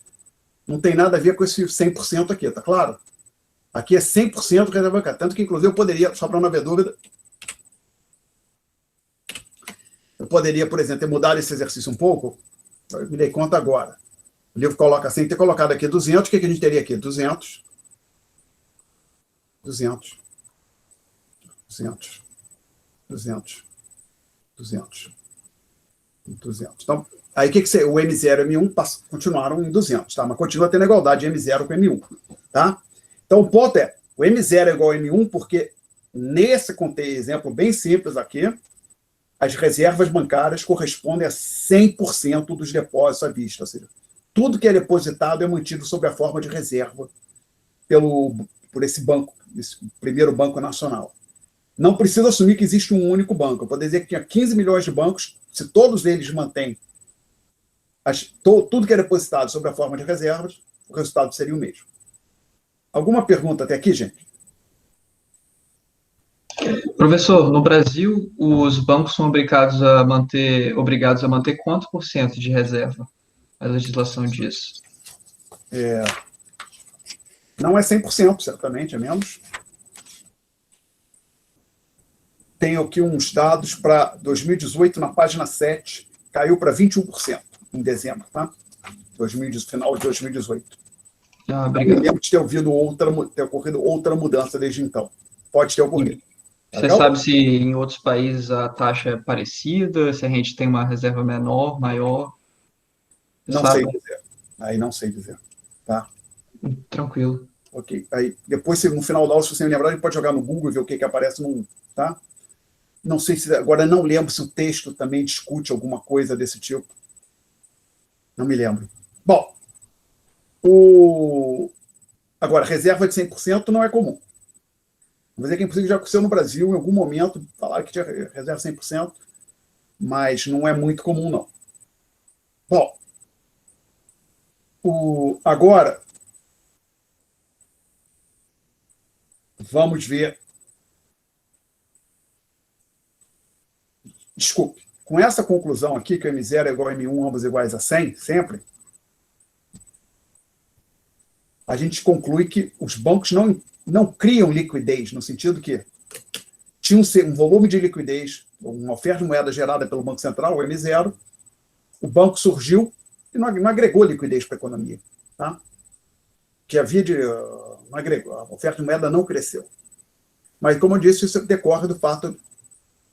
não tem nada a ver com esse 100% aqui, tá claro? Aqui é 100% reserva bancária, tanto que, inclusive, eu poderia, só para não haver dúvida, eu poderia, por exemplo, ter mudado esse exercício um pouco, eu me dei conta agora. O livro coloca assim, ter colocado aqui 200, o que a gente teria aqui? 200, 200, 200, 200, 200, 200. Então, aí o que o M0 e o M1 continuaram em 200, tá? Mas continua tendo igualdade de M0 com M1, tá? Então, o ponto é, o M0 é igual a M1 porque nesse exemplo bem simples aqui, as reservas bancárias correspondem a 100% dos depósitos à vista, ou seja, tudo que é depositado é mantido sob a forma de reserva por esse banco, esse primeiro Banco Nacional. Não precisa assumir que existe um único banco. Eu poderia dizer que tinha 15 milhões de bancos, se todos eles mantêm tudo que é depositado sob a forma de reservas, o resultado seria o mesmo. Alguma pergunta até aqui, gente? Professor, no Brasil, os bancos são obrigados a manter quanto por cento de reserva? A legislação diz. Não é 100%, certamente, é menos. Tenho aqui uns dados para 2018, na página 7, caiu para 21% em dezembro, tá? Final de 2018. Obrigado. Eu lembro de ter ocorrido outra mudança desde então. Pode ter ocorrido. Você sabe se em outros países a taxa é parecida, se a gente tem uma reserva menor, maior? Não sei dizer. Aí não sei dizer. Tá? Tranquilo. Ok. Aí, depois, no final da aula, se você me lembrar, a gente pode jogar no Google e ver o que aparece no. Tá? Não sei se. Agora, não lembro se o texto também discute alguma coisa desse tipo. Não me lembro. Bom, Agora, reserva de 100% não é comum. Vou dizer que inclusive já aconteceu no Brasil, em algum momento, falaram que tinha reserva 100%, mas não é muito comum, não. Bom, agora, vamos ver. Desculpe, com essa conclusão aqui, que M0 é igual a M1, ambos iguais a 100, sempre, a gente conclui que os bancos não criam liquidez, no sentido que tinha um volume de liquidez, uma oferta de moeda gerada pelo Banco Central, o M0, o banco surgiu e não agregou liquidez para a economia. Tá? Que havia não agregou, a oferta de moeda não cresceu. Mas, como eu disse, isso decorre do fato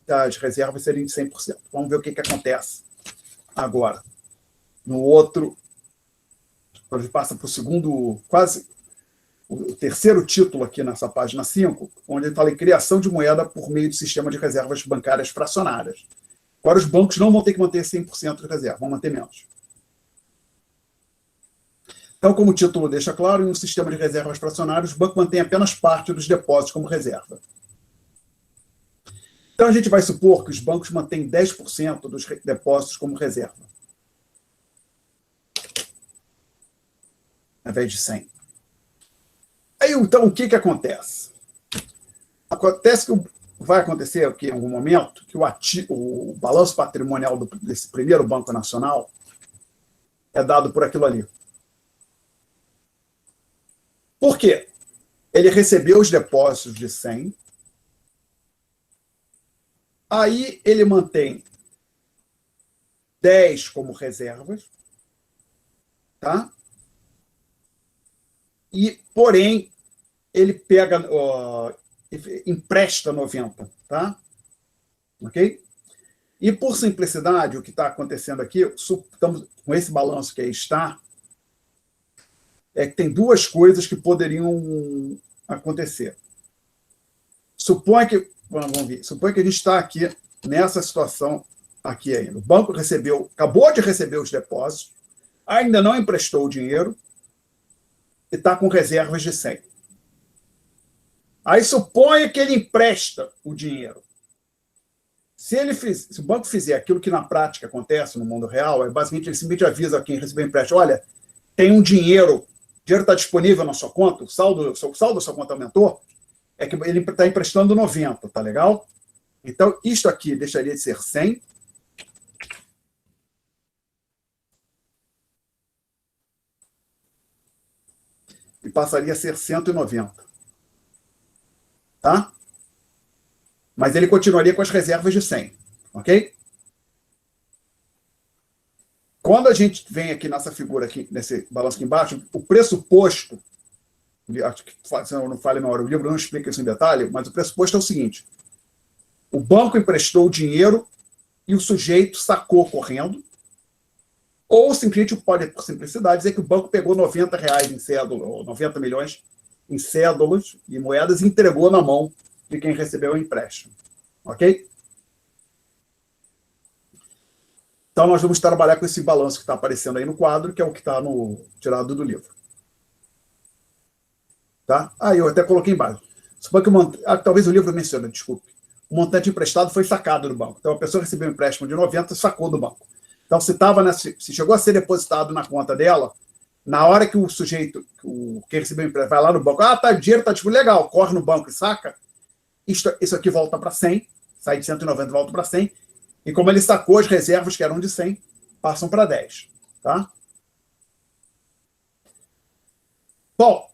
das reservas serem de 100%. Vamos ver o que acontece agora. No outro, quando a gente passa para o segundo, quase o terceiro título aqui nessa página 5, onde ele fala em criação de moeda por meio de sistema de reservas bancárias fracionárias. Agora, os bancos não vão ter que manter 100% de reserva, vão manter menos. Então, como o título deixa claro, em um sistema de reservas fracionárias, o banco mantém apenas parte dos depósitos como reserva. Então, a gente vai supor que os bancos mantêm 10% dos depósitos como reserva, ao invés de 100%. Aí, então, o que acontece? Acontece que vai acontecer aqui em algum momento que o balanço patrimonial desse primeiro Banco Nacional é dado por aquilo ali. Por quê? Ele recebeu os depósitos de 100, aí ele mantém 10 como reservas, tá? E, porém, ele empresta 90, tá? Ok? E, por simplicidade, o que está acontecendo aqui, estamos com esse balanço que aí está, é que tem duas coisas que poderiam acontecer. Suponha que a gente está aqui nessa situação aqui ainda. O banco acabou de receber os depósitos, ainda não emprestou o dinheiro e está com reservas de 100. Aí suponha que ele empresta o dinheiro. Se o banco fizer aquilo que na prática acontece no mundo real, basicamente ele simplesmente avisa a quem recebeu o empréstimo: olha, tem um dinheiro está disponível na sua conta, o saldo da sua conta aumentou, é que ele está emprestando 90, tá legal? Então, isto aqui deixaria de ser 100. E passaria a ser 190. Tá? Mas ele continuaria com as reservas de 100, ok? Quando a gente vem aqui nessa figura, aqui, nesse balanço aqui embaixo, o pressuposto, acho que se eu não falei na hora, o livro não explica isso em detalhe, mas o pressuposto é o seguinte: o banco emprestou o dinheiro e o sujeito sacou correndo, ou simplesmente pode, por simplicidade, dizer que o banco pegou R$90 em cédula, ou 90 milhões em cédulas e moedas e entregou na mão de quem recebeu o empréstimo. Ok? Então, nós vamos trabalhar com esse balanço que está aparecendo aí no quadro, que é o que está tirado do livro. Tá? Eu até coloquei embaixo. Talvez o livro mencione, desculpe. O montante emprestado foi sacado do banco. Então, a pessoa recebeu um empréstimo de 90 e sacou do banco. Então, se chegou a ser depositado na conta dela, na hora que o sujeito, quem recebeu o empréstimo, vai lá no banco, dinheiro está tipo legal, corre no banco e saca, isso aqui volta para 100, sai de 190 e volta para 100, e como ele sacou, as reservas que eram de 100 passam para 10. Tá? Bom,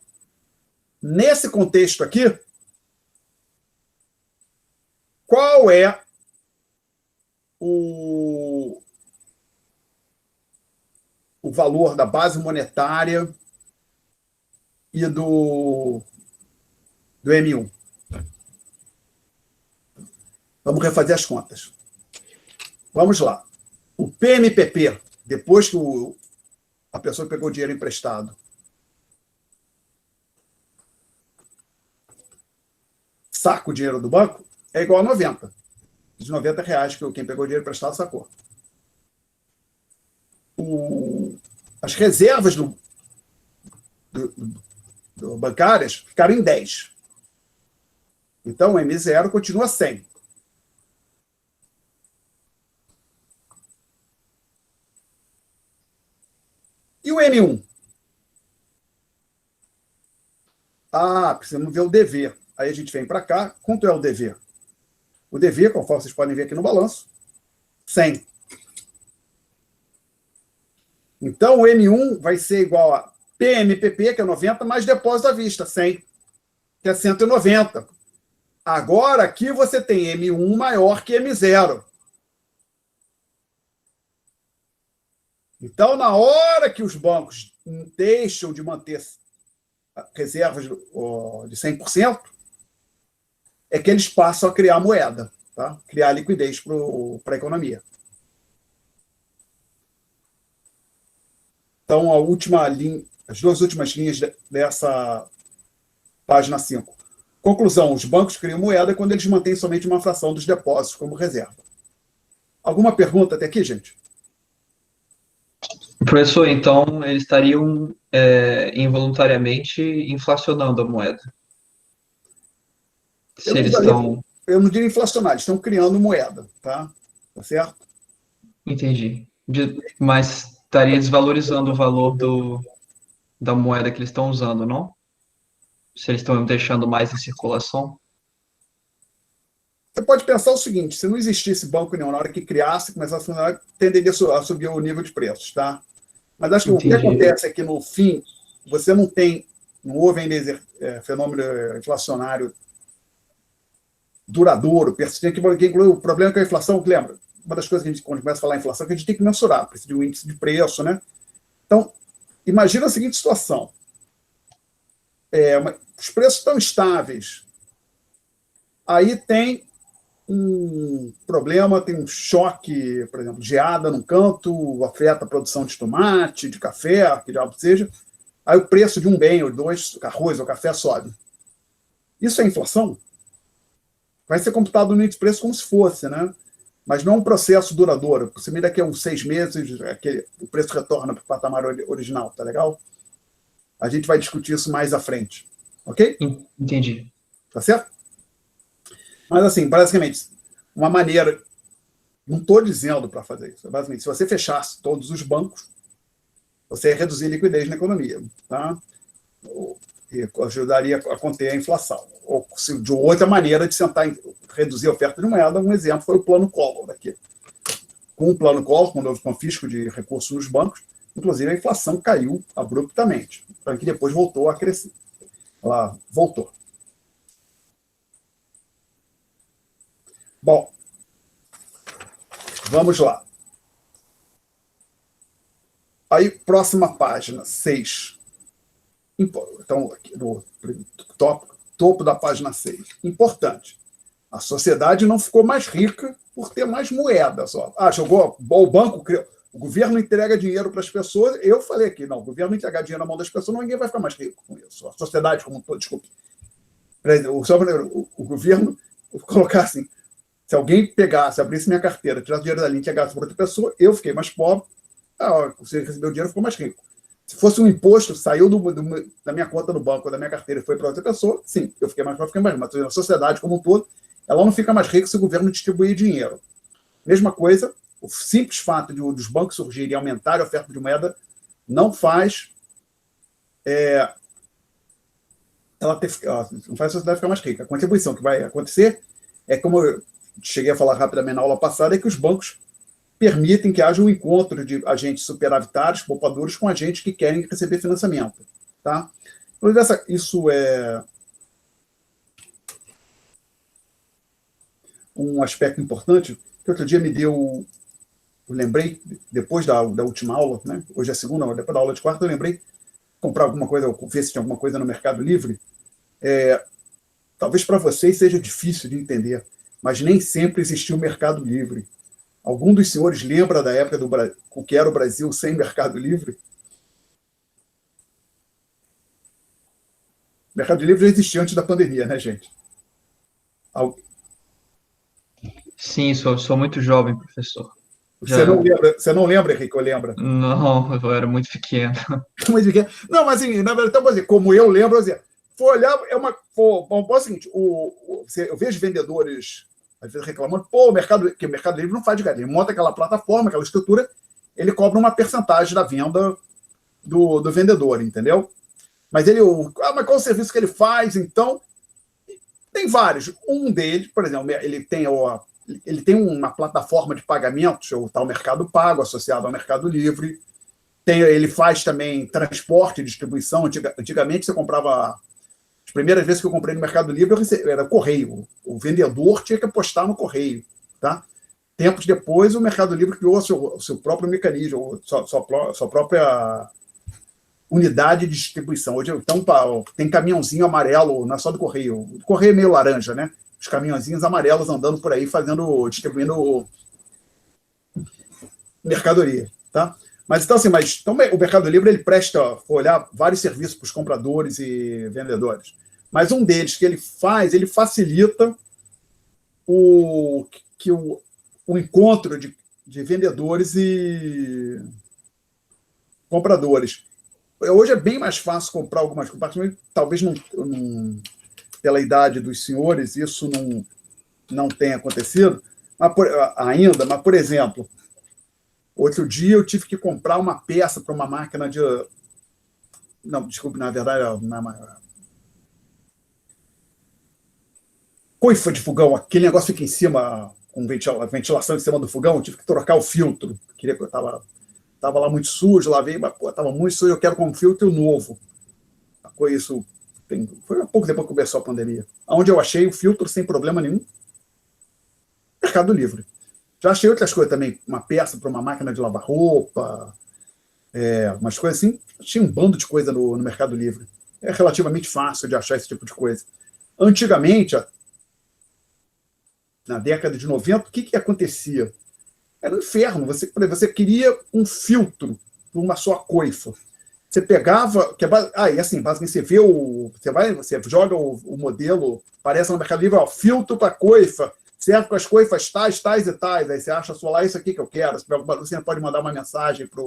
nesse contexto aqui, qual é o valor da base monetária e do M1? Vamos refazer as contas. Vamos lá. O PMPP, depois que a pessoa pegou o dinheiro emprestado, saca o dinheiro do banco, é igual a 90. Os R$90 que quem pegou o dinheiro emprestado sacou. As reservas do bancárias ficaram em 10. Então, o M0 continua 100. E o M1? Precisamos ver o dever. Aí a gente vem para cá. Quanto é o dever? O dever, conforme vocês podem ver aqui no balanço, 100. Então, o M1 vai ser igual a PMPP, que é 90, mais depósito à vista, 100, que é 190. Agora, aqui você tem M1 maior que M0. Então, na hora que os bancos deixam de manter reservas de 100%, é que eles passam a criar moeda, tá? Criar liquidez para a economia. Então, as duas últimas linhas dessa página 5. Conclusão, os bancos criam moeda quando eles mantêm somente uma fração dos depósitos como reserva. Alguma pergunta até aqui, gente? Professor, então eles estariam involuntariamente inflacionando a moeda. Se eles estão... Eu não diria inflacionar, eles estão criando moeda, tá? Tá certo? Entendi. Mas estaria desvalorizando o valor da moeda que eles estão usando, não? Se eles estão deixando mais em circulação? Você pode pensar o seguinte, se não existisse banco nenhum, na hora que criasse, começasse a funcionar, tenderia a subir o nível de preços, tá? Mas acho que Entendi. O que acontece é que, no fim, você não houve ainda fenômeno inflacionário duradouro, persistente, que inclui o problema com a inflação, lembra? Uma das coisas que a gente, quando começa a falar em inflação, é que a gente tem que mensurar, precisa de um índice de preço, né? Então, imagina a seguinte situação. Os preços estão estáveis. Aí tem um problema, tem um choque, por exemplo, geada num canto, afeta a produção de tomate, de café, que diabo seja. Aí o preço de um bem, ou dois, arroz ou café sobe. Isso é inflação? Vai ser computado no índice de preço como se fosse, né? Mas não é um processo duradouro. Você me daqui a uns 6 meses, o preço retorna para o patamar original, tá legal? A gente vai discutir isso mais à frente, ok? Entendi. Tá certo? Mas, assim, basicamente, uma maneira... Não estou dizendo para fazer isso. Basicamente, se você fechasse todos os bancos, você ia reduzir a liquidez na economia, tá? E ajudaria a conter a inflação. Ou de outra maneira de tentar reduzir a oferta de moeda, um exemplo foi o plano Collor daqui. Com o plano Collor, quando houve confisco de recursos nos bancos, inclusive a inflação caiu abruptamente, para que depois voltou a crescer. Ela voltou. Bom, vamos lá. Aí, próxima página, 6. Então, aqui no topo da página 6. Importante. A sociedade não ficou mais rica por ter mais moeda só. Jogou o banco, o governo entrega dinheiro para as pessoas. Eu falei aqui, não, o governo entregar dinheiro na mão das pessoas, ninguém vai ficar mais rico com isso. A sociedade como um todo, desculpe. O governo, vou colocar assim, se alguém pegasse, abrisse minha carteira, tirasse dinheiro dali e entregasse para outra pessoa, eu fiquei mais pobre, você recebeu o dinheiro ficou mais rico. Se fosse um imposto, saiu da minha conta no banco, da minha carteira e foi para outra pessoa, sim, eu fiquei mais pobre, fiquei mais rico. Mas a sociedade como um todo, ela não fica mais rica se o governo distribuir dinheiro. Mesma coisa, o simples fato dos bancos surgirem e aumentarem a oferta de moeda não faz não faz a sociedade ficar mais rica. A contribuição que vai acontecer é, como eu cheguei a falar rapidamente na aula passada, é que os bancos permitem que haja um encontro de agentes superavitários, poupadores, com agentes que querem receber financiamento. Tá? Isso é um aspecto importante, que outro dia eu lembrei, depois da última aula, né? Hoje é a segunda, depois da aula de quarta, eu lembrei comprar alguma coisa, ou ver se tinha alguma coisa no Mercado Livre. Talvez para vocês seja difícil de entender, mas nem sempre existiu o Mercado Livre. Algum dos senhores lembra da época o que era o Brasil sem Mercado Livre? O Mercado Livre já existia antes da pandemia, né, gente? Sim, sou muito jovem, professor. Você não lembra, Henrique, ou lembra? Não, eu era muito pequeno. Não, mas assim, na verdade, então, assim, como eu lembro, assim, for olhar, é o seguinte, eu vejo vendedores, às vezes, reclamando, pô, que o Mercado Livre não faz de galinha, ele monta aquela plataforma, aquela estrutura, ele cobra uma percentagem da venda do vendedor, entendeu? Mas mas qual o serviço que ele faz, então? Tem vários. Um deles, por exemplo, ele tem uma plataforma de pagamentos, o tal Mercado Pago, associado ao Mercado Livre. Ele faz também transporte e distribuição. Antigamente, você comprava. As primeiras vezes que eu comprei no Mercado Livre, era correio. O vendedor tinha que apostar no correio. Tá? Tempos depois, o Mercado Livre criou o seu próprio mecanismo, sua própria unidade de distribuição. Hoje, então, tem caminhãozinho amarelo, não é só do correio. O correio é meio laranja, né? Os caminhãozinhos amarelos andando por aí, distribuindo mercadoria, tá? Mas então, assim, então, o Mercado Livre, ele presta, olhar, vários serviços para os compradores e vendedores. Mas um deles que ele facilita o encontro de vendedores e compradores. Hoje é bem mais fácil comprar algumas coisas, talvez pela idade dos senhores isso não tenha acontecido ainda, mas, por exemplo, outro dia eu tive que comprar uma peça para uma máquina de... Não, desculpe, na verdade, coifa de fogão, aquele negócio fica em cima, com ventilação em cima do fogão, eu tive que trocar o filtro, queria que eu estava lá muito sujo, lavei, mas estava muito sujo, eu quero com um filtro novo. Foi há pouco depois que começou a pandemia. Onde eu achei o filtro sem problema nenhum? Mercado Livre. Já achei outras coisas também, uma peça para uma máquina de lavar roupa, umas coisas assim. Tinha um bando de coisa no Mercado Livre. É relativamente fácil de achar esse tipo de coisa. Antigamente, na década de 90, o que acontecia? Era um inferno. Você queria um filtro para uma sua coifa. Você pegava... e assim, basicamente você joga o modelo, aparece no Mercado Livre, filtro para coifa, serve com as coifas tais e tais. Aí você acha só lá, isso aqui que eu quero. Você pode mandar uma mensagem para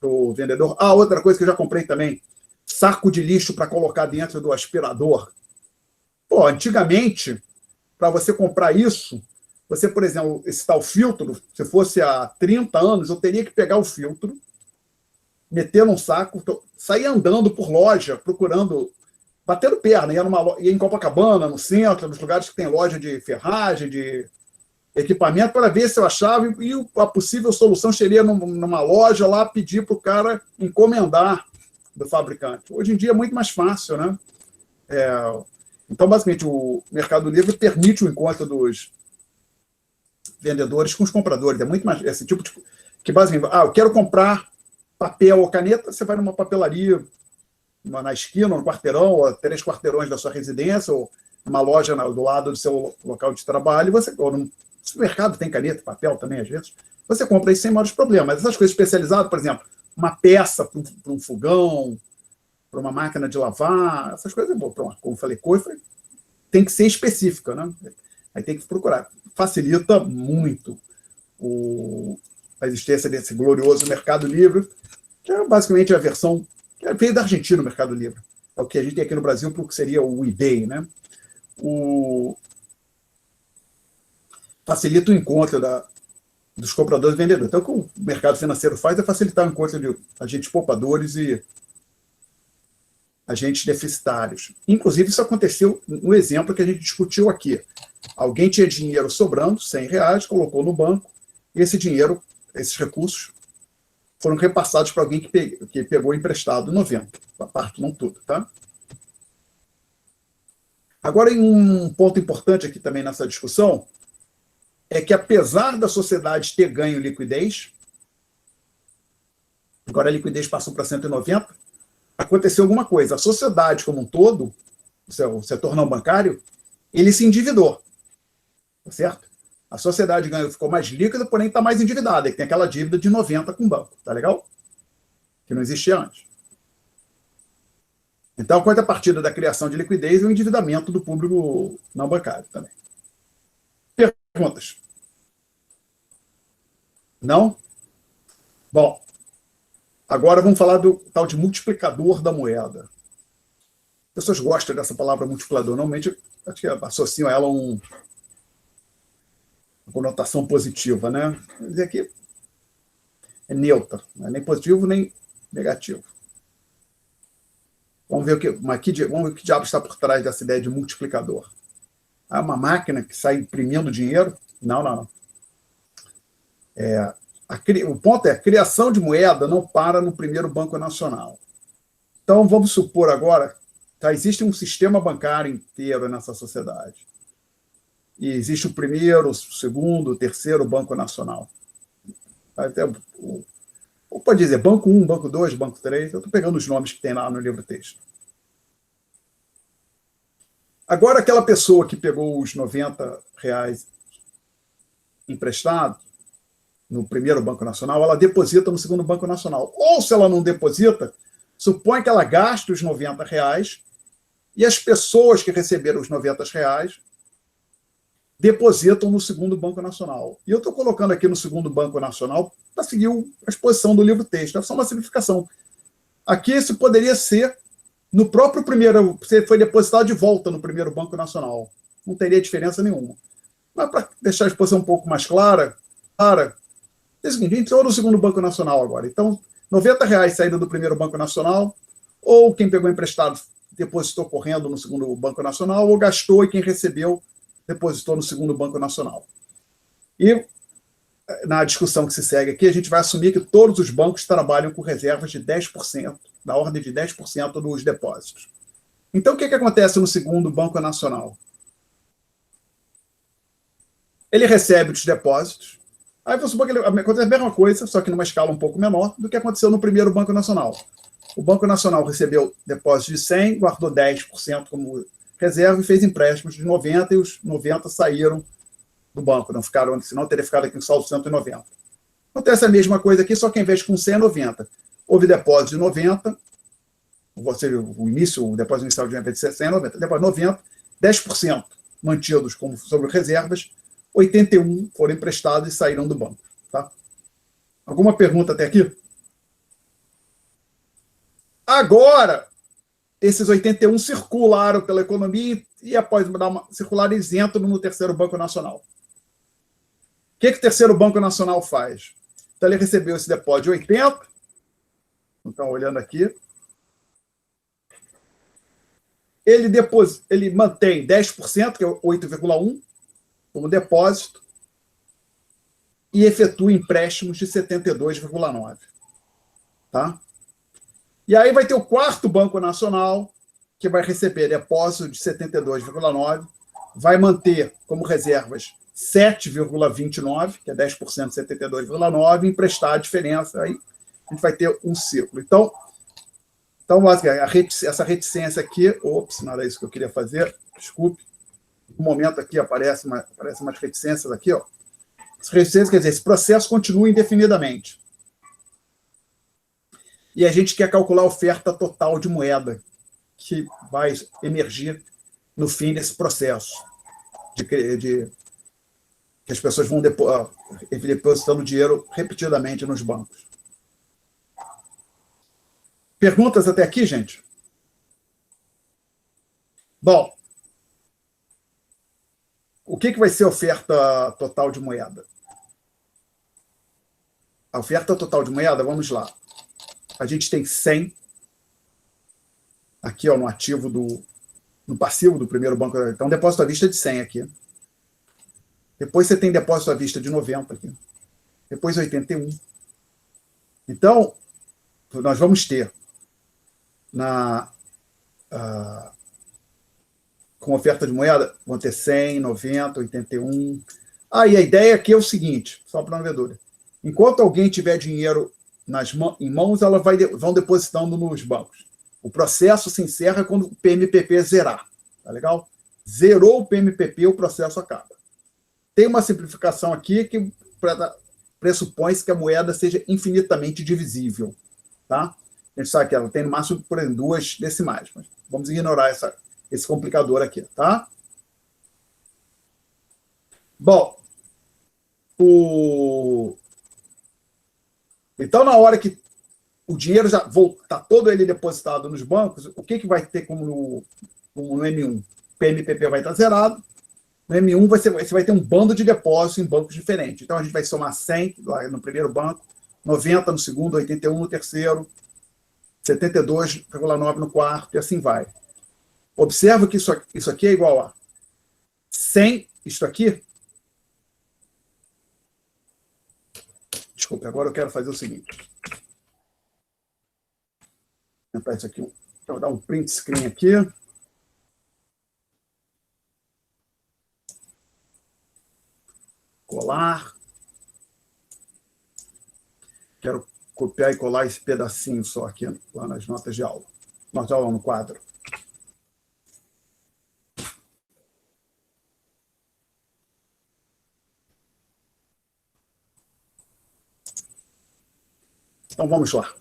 o vendedor. Outra coisa que eu já comprei também, saco de lixo para colocar dentro do aspirador. Antigamente, para você comprar isso, você, por exemplo, esse tal filtro, se fosse há 30 anos, eu teria que pegar o filtro, meter num saco, sair andando por loja, procurando, batendo perna, ia em Copacabana, no centro, nos lugares que tem loja de ferragem, de equipamento, para ver se eu achava, e a possível solução seria numa loja lá, pedir para o cara encomendar do fabricante. Hoje em dia é muito mais fácil, né? Então, basicamente, o Mercado Livre permite o encontro dos vendedores com os compradores. É muito mais esse tipo de... Que, basicamente, eu quero comprar papel ou caneta, você vai numa papelaria na esquina, no quarteirão, ou 3 quarteirões da sua residência, ou numa loja do lado do seu local de trabalho, ou no supermercado tem caneta, papel também, às vezes, você compra isso sem maiores problemas. Mas essas coisas especializadas, por exemplo, uma peça para um fogão, para uma máquina de lavar, essas coisas, como eu falei, coisa tem que ser específica, né? Aí tem que procurar. Facilita muito a existência desse glorioso Mercado Livre, que é basicamente a versão que veio da Argentina, o Mercado Livre. É o que a gente tem aqui no Brasil, porque seria o eBay, né? Facilita o encontro dos compradores e vendedores. Então, o que o mercado financeiro faz é facilitar o encontro de agentes poupadores e agentes deficitários. Inclusive, isso aconteceu no exemplo que a gente discutiu aqui. Alguém tinha dinheiro sobrando, R$100, colocou no banco, e esse dinheiro, esses recursos, foram repassados para alguém que pegou emprestado 90, a parte, não tudo, tá? Agora, um ponto importante aqui também nessa discussão é que, apesar da sociedade ter ganho liquidez, agora a liquidez passou para 190, aconteceu alguma coisa. A sociedade como um todo, o setor não bancário, ele se endividou, certo? A sociedade ficou mais líquida, porém está mais endividada, que tem aquela dívida de 90 com o banco, tá legal? Que não existia antes. Então, a contrapartida da criação de liquidez é o endividamento do público não bancário também. Perguntas? Não? Bom, agora vamos falar do tal de multiplicador da moeda. As pessoas gostam dessa palavra multiplicador. Normalmente, acho que associam ela a uma conotação positiva, né? Quer dizer que é neutra, não é nem positivo nem negativo. Vamos ver o que diabo está por trás dessa ideia de multiplicador. Ah, uma máquina que sai imprimindo dinheiro? Não, não, não. O ponto é, a criação de moeda não para no primeiro Banco Nacional. Então, vamos supor agora que existe um sistema bancário inteiro nessa sociedade. E existe o primeiro, o segundo, o terceiro Banco Nacional. Até ou pode dizer Banco 1, Banco 2, Banco 3. Eu estou pegando os nomes que tem lá no livro-texto. Agora, aquela pessoa que pegou os R$ 90 emprestado no primeiro Banco Nacional, ela deposita no segundo Banco Nacional. Ou, se ela não deposita, supõe que ela gaste os R$ 90 e as pessoas que receberam os R$ 90 depositam no segundo Banco Nacional. E eu estou colocando aqui no segundo Banco Nacional para seguir a exposição do livro-texto. É só uma simplificação. Aqui isso poderia ser no próprio primeiro, você foi depositado de volta no primeiro Banco Nacional. Não teria diferença nenhuma. Mas para deixar a exposição um pouco mais clara, é o seguinte, a gente entrou no segundo Banco Nacional agora. Então, R$ 90 saíram do primeiro Banco Nacional, ou quem pegou emprestado depositou correndo no segundo Banco Nacional, ou gastou e quem recebeu depositou no segundo Banco Nacional. E na discussão que se segue aqui, a gente vai assumir que todos os bancos trabalham com reservas de 10%, da ordem de 10% dos depósitos. Então, o que acontece no segundo Banco Nacional? Ele recebe os depósitos, aí vamos supor que acontece a mesma coisa, só que numa escala um pouco menor do que aconteceu no primeiro Banco Nacional. O Banco Nacional recebeu depósitos de 100, guardou 10% como reserva e fez empréstimos de 90 e os 90 saíram do banco, não ficaram, senão teria ficado aqui só os 190. Acontece a mesma coisa aqui, só que em vez de com 100 é 90. Houve depósito de 90, o depósito inicial de 90 de 100 é 90, depois 90, 10% mantidos como sobre reservas, 81 foram emprestados e saíram do banco. Tá? Alguma pergunta até aqui? Agora, esses 81 circularam pela economia e após circular, eles entram no terceiro Banco Nacional. O que o terceiro Banco Nacional faz? Então, ele recebeu esse depósito de 80, então, olhando aqui, ele mantém 10%, que é 8,1, como depósito, e efetua empréstimos de 72,9. Tá? E aí vai ter o quarto Banco Nacional, que vai receber depósito de 72,9, vai manter como reservas 7,29, que é 10% de 72,9, emprestar a diferença, aí a gente vai ter um ciclo. Então essa reticência aqui, não era isso que eu queria fazer, desculpe, no momento aqui aparecem umas reticências aqui, ó. As reticências quer dizer, esse processo continua indefinidamente. E a gente quer calcular a oferta total de moeda que vai emergir no fim desse processo, que as pessoas vão depositando dinheiro repetidamente nos bancos. Perguntas até aqui, gente? Bom, o que vai ser a oferta total de moeda? A oferta total de moeda, vamos lá. A gente tem 100 aqui, ó, no passivo do primeiro banco. Então, depósito à vista de 100 aqui. Depois você tem depósito à vista de 90 aqui. Depois 81. Então, nós vamos ter com oferta de moeda, vão ter 100, 90, 81. E a ideia aqui é o seguinte, só para não ver dúvida. Enquanto alguém tiver dinheiro em mãos, elas vão depositando nos bancos. O processo se encerra quando o PMPP zerar. Tá legal? Zerou o PMPP, o processo acaba. Tem uma simplificação aqui que pressupõe-se que a moeda seja infinitamente divisível. Tá? A gente sabe que ela tem no máximo, por exemplo, 2 decimais. Mas vamos ignorar esse complicador aqui. Tá? Bom, Então, na hora que o dinheiro já está todo ele depositado nos bancos, o que vai ter como no M1? PMPP vai estar zerado. No M1 você vai ter um bando de depósitos em bancos diferentes. Então, a gente vai somar 100 lá no primeiro banco, 90 no segundo, 81 no terceiro, 72,9 no quarto, e assim vai. Observa que isso aqui é igual a 100, isto aqui. Desculpe, agora eu quero fazer o seguinte. Vou tentar isso aqui. Vou dar um print screen aqui. Colar. Quero copiar e colar esse pedacinho só aqui, lá nas notas de aula. Notas de aula no quadro. Então, vamos lá.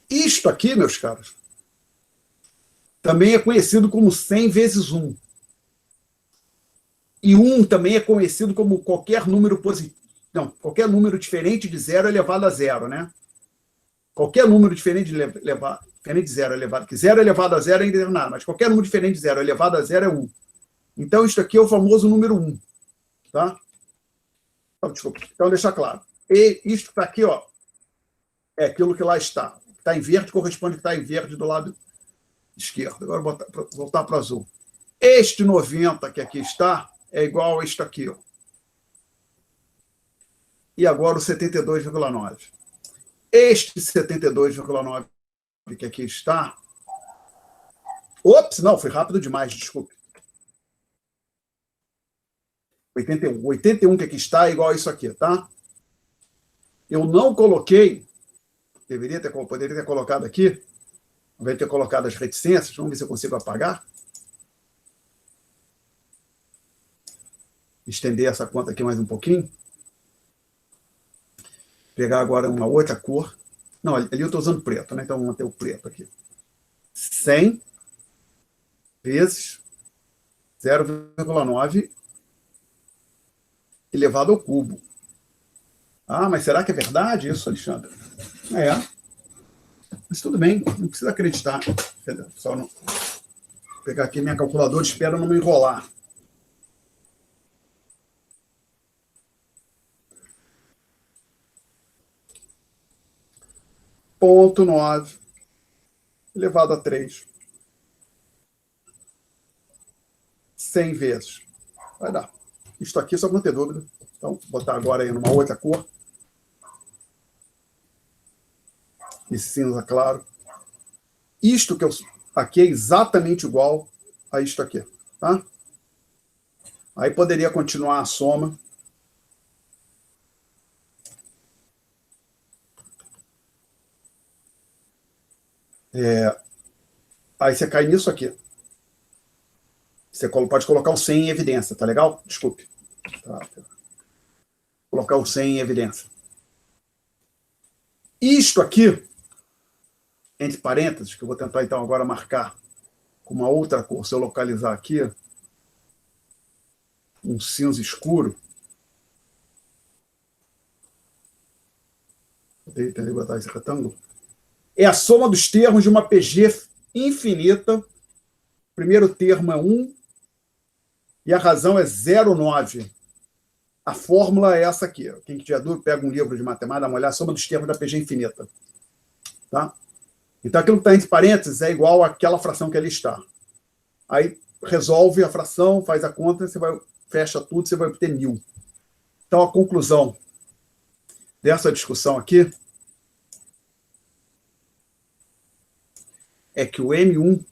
Isto aqui, meus caros, também é conhecido como 100 vezes 1. E 1 também é conhecido como qualquer número positivo. Não, qualquer número diferente de 0 elevado a 0, né? Qualquer número diferente de 0 elevado, que 0 elevado a 0 ainda não é nada, mas qualquer número diferente de 0 elevado a 0 é 1. Então, isto aqui é o famoso número 1. Tá? Então, desculpa. Então, deixar claro. E isto que está aqui, ó, é aquilo que lá está. Está em verde, corresponde ao que está em verde do lado esquerdo. Agora, voltar para o azul. Este 90 que aqui está é igual a isto aqui, ó. E agora o 72,9. Este 72,9 que aqui está... Ops, não, foi rápido demais, desculpe. 81. 81 que aqui está é igual a isso aqui, tá? Eu não coloquei, poderia ter colocado aqui, ao invés de ter colocado as reticências, vamos ver se eu consigo apagar. Estender essa conta aqui mais um pouquinho. Pegar agora uma outra cor. Não, ali eu estou usando preto, né? Então vamos manter o preto aqui. 100 vezes 0,9 elevado ao cubo. Ah, mas será que é verdade isso, Alexandre? É. Mas tudo bem, não precisa acreditar. Só não... Vou pegar aqui minha calculadora, espero não me enrolar. Ponto 9 elevado a 3. 100 vezes. Vai dar. Isto aqui só para não ter dúvida. Então, vou botar agora aí numa outra cor. Esse cinza claro. Isto que eu aqui é exatamente igual a isto aqui, tá? Aí poderia continuar a soma. Aí você cai nisso aqui. Você pode colocar o 100 em evidência, tá legal? Desculpe. Tá. Colocar o 100 em evidência. Isto aqui, entre parênteses, que eu vou tentar então agora marcar com uma outra cor, se eu localizar aqui, um cinza escuro. Tentei botar esse retângulo. É a soma dos termos de uma PG infinita. O primeiro termo é 1 e a razão é 0,9. A fórmula é essa aqui. Quem tiver dúvida, pega um livro de matemática, dá uma olhada, a soma dos termos da PG infinita. Tá? Então, aquilo que está entre parênteses é igual àquela fração que ali está. Aí, resolve a fração, faz a conta, fecha tudo, você vai obter 1000. Então, a conclusão dessa discussão aqui é que o M1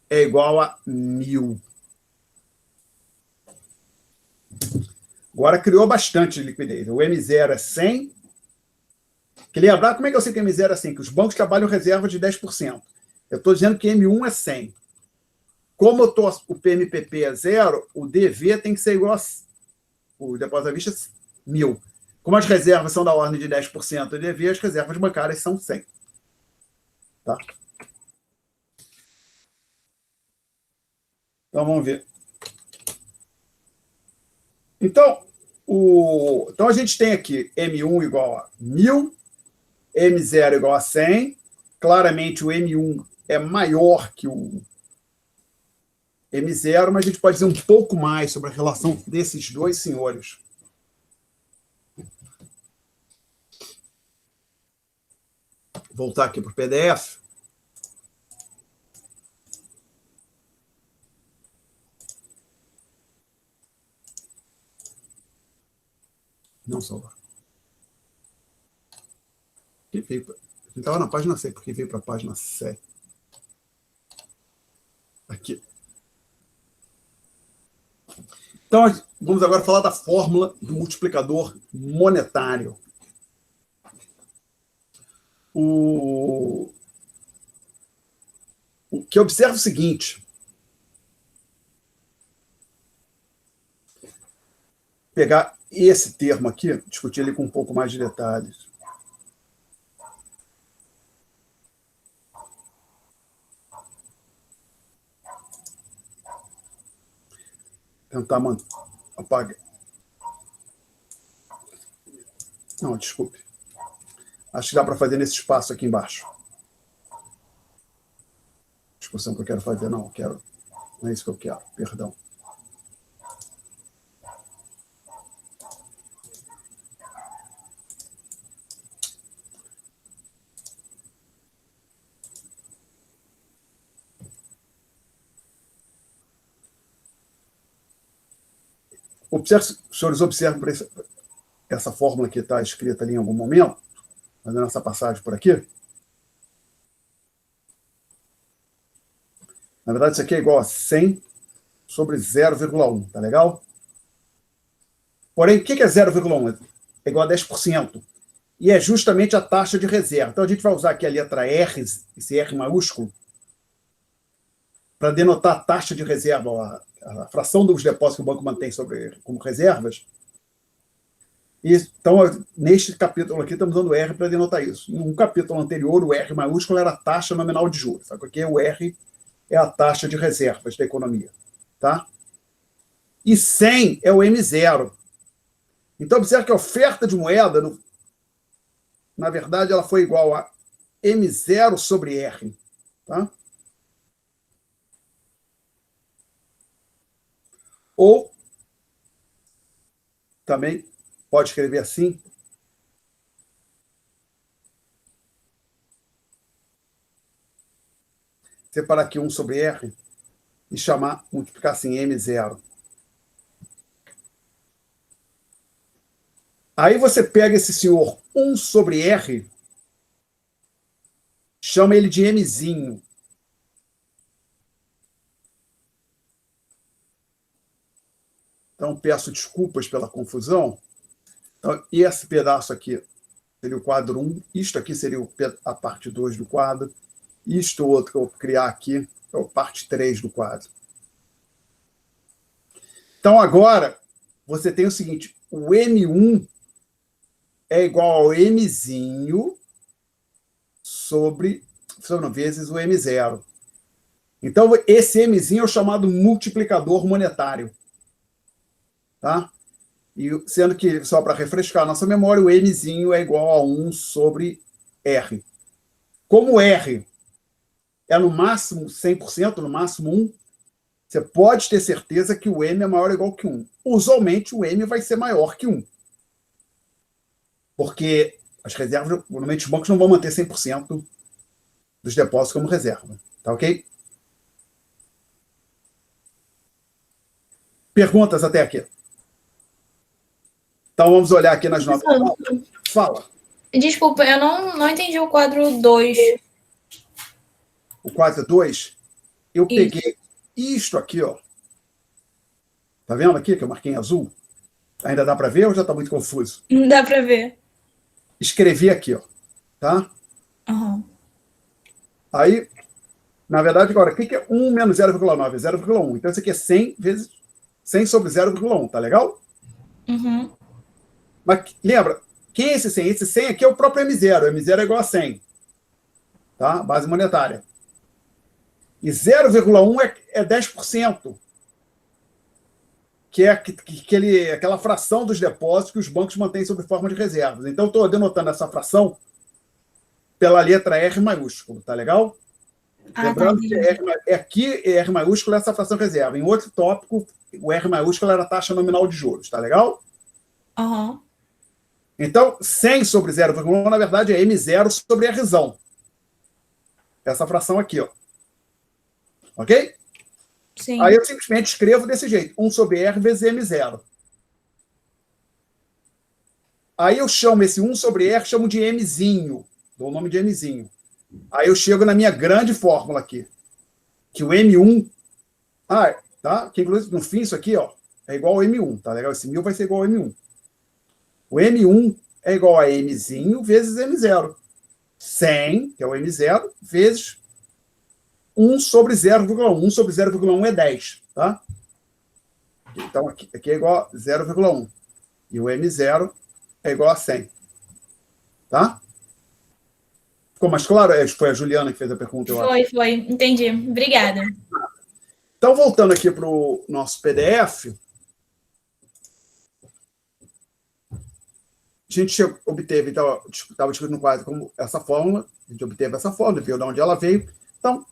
é igual a 1000. Agora criou bastante liquidez. O M0 é 100. Que lembrar, como é que eu sei que M0 é 100? Que os bancos trabalham reserva de 10%. Eu estou dizendo que M1 é 100. Como o PMPP é 0, o DV tem que ser igual a... O depósito à vista é 1000. Como as reservas são da ordem de 10% do DV, as reservas bancárias são 100. Tá? Então, vamos ver. Então, Então, a gente tem aqui M1 igual a 1.000, M0 igual a 100. Claramente, o M1 é maior que o M0, mas a gente pode dizer um pouco mais sobre a relação desses dois senhores. Voltar aqui para o PDF. Não salvar. Estava na página 6, porque veio para a página 7. Aqui. Então, vamos agora falar da fórmula do multiplicador monetário. O que observa o seguinte. Pegar esse termo aqui, discutir ele com um pouco mais de detalhes. Tentar apagar. Não, desculpe. Acho que dá para fazer nesse espaço aqui embaixo. Discussão que eu quero fazer, não. Não é isso que eu quero, perdão. Os senhores observam essa fórmula que está escrita ali em algum momento, fazendo essa passagem por aqui. Na verdade, isso aqui é igual a 100 sobre 0,1, tá legal? Porém, o que é 0,1? É igual a 10%. E é justamente a taxa de reserva. Então, a gente vai usar aqui a letra R, esse R maiúsculo, para denotar a taxa de reserva, a fração dos depósitos que o banco mantém como reservas. Então, neste capítulo aqui, estamos usando o R para denotar isso. Em um capítulo anterior, o R maiúsculo era a taxa nominal de juros. Sabe? Porque o R é a taxa de reservas da economia. Tá? E 100 é o M0. Então, observe que a oferta de moeda, na verdade, ela foi igual a M0 sobre R. Tá? Ou, também, pode escrever assim, separar aqui 1 sobre R e multiplicar assim, M0. Aí você pega esse senhor 1 sobre R, chama ele de Mzinho. Então, peço desculpas pela confusão. Então, esse pedaço aqui seria o quadro 1, isto aqui seria a parte 2 do quadro, isto outro que eu vou criar aqui é a parte 3 do quadro. Então, agora, você tem o seguinte, o M1 é igual ao Mzinho vezes o M0. Então, esse Mzinho é o chamado multiplicador monetário. Tá? E sendo que, só para refrescar a nossa memória, o Mzinho é igual a 1 sobre R. Como R é no máximo 100%, no máximo 1, você pode ter certeza que o M é maior ou igual que 1. Usualmente, o M vai ser maior que 1. Porque as reservas, normalmente os bancos não vão manter 100% dos depósitos como reserva. Tá ok? Perguntas até aqui? Então, vamos olhar aqui nas notas. Fala. Desculpa, eu não entendi o quadro 2. O quadro 2, eu peguei isto aqui, ó. Tá vendo aqui que eu marquei em azul? Ainda dá para ver ou já está muito confuso? Não dá para ver. Escrevi aqui, ó. Tá? Uhum. Aí, na verdade, agora, o que é 1 menos 0,9? É 0,1. Então, isso aqui é 100 vezes 100 sobre 0,1, tá legal? Uhum. Mas lembra, quem é esse 100? Esse 100 aqui é o próprio M0. O M0 é igual a 100. Tá? Base monetária. E 0,1 é 10%. que é aquela fração dos depósitos que os bancos mantêm sob forma de reservas. Então, estou denotando essa fração pela letra R maiúsculo, tá legal? Lembrando que aqui R maiúsculo é essa fração reserva. Em outro tópico, o R maiúsculo era a taxa nominal de juros, tá legal? Aham. Então, 100 sobre 0,1, na verdade, é M0 sobre Rzão. Essa fração aqui, ó. Ok? Sim. Aí eu simplesmente escrevo desse jeito, 1 sobre R vezes M0. Aí eu chamo esse 1 sobre R, chamo de Mzinho. Dou o nome de Mzinho. Aí eu chego na minha grande fórmula aqui, que o M1... tá? Que inclusive, no fim, isso aqui, ó, é igual ao M1, tá legal? Esse 1000 vai ser igual ao M1. O M1 é igual a Mzinho vezes M0. 100, que é o M0, vezes 1 sobre 0,1. 1 sobre 0,1 é 10, tá? Então, aqui é igual a 0,1. E o M0 é igual a 100. Tá? Ficou mais claro? Foi a Juliana que fez a pergunta, eu acho. Foi. Entendi. Obrigada. Então, voltando aqui para o nosso PDF, a gente obteve, estava discutindo quase como essa fórmula, a gente obteve essa fórmula, viu de onde ela veio. Então,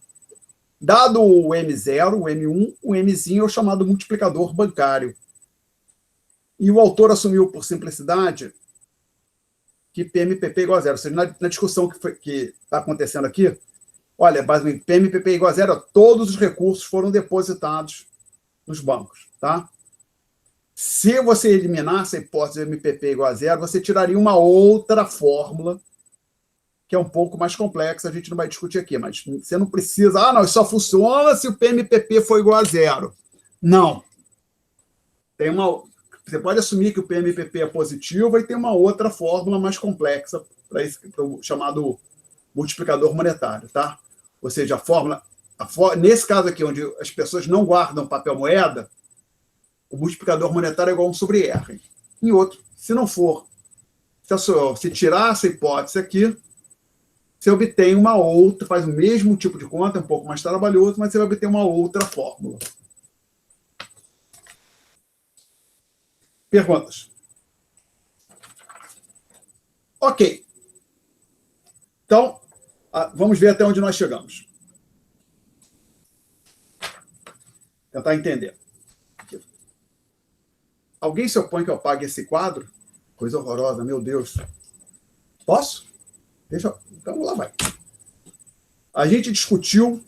dado o M0, o M1, o Mzinho é o chamado multiplicador bancário. E o autor assumiu, por simplicidade, que PMPP igual a zero. Ou seja, na discussão que está acontecendo aqui, olha, basicamente, PMPP igual a zero, todos os recursos foram depositados nos bancos. Tá? Se você eliminasse a hipótese de MPP igual a zero, você tiraria uma outra fórmula, que é um pouco mais complexa, a gente não vai discutir aqui, mas você não precisa... não, isso só funciona se o PMPP for igual a zero. Não. Você pode assumir que o PMPP é positivo e tem uma outra fórmula mais complexa para o chamado multiplicador monetário, tá? Ou seja, nesse caso aqui, onde as pessoas não guardam papel moeda, o multiplicador monetário é igual a 1 sobre R. Em outro, se não for, se tirar essa hipótese aqui, você obtém uma outra, faz o mesmo tipo de conta, um pouco mais trabalhoso, mas você vai obter uma outra fórmula. Perguntas? Ok. Então, vamos ver até onde nós chegamos. Tentar entender. Alguém se opõe que eu apague esse quadro? Coisa horrorosa, meu Deus. Posso? Então, lá vai. A gente discutiu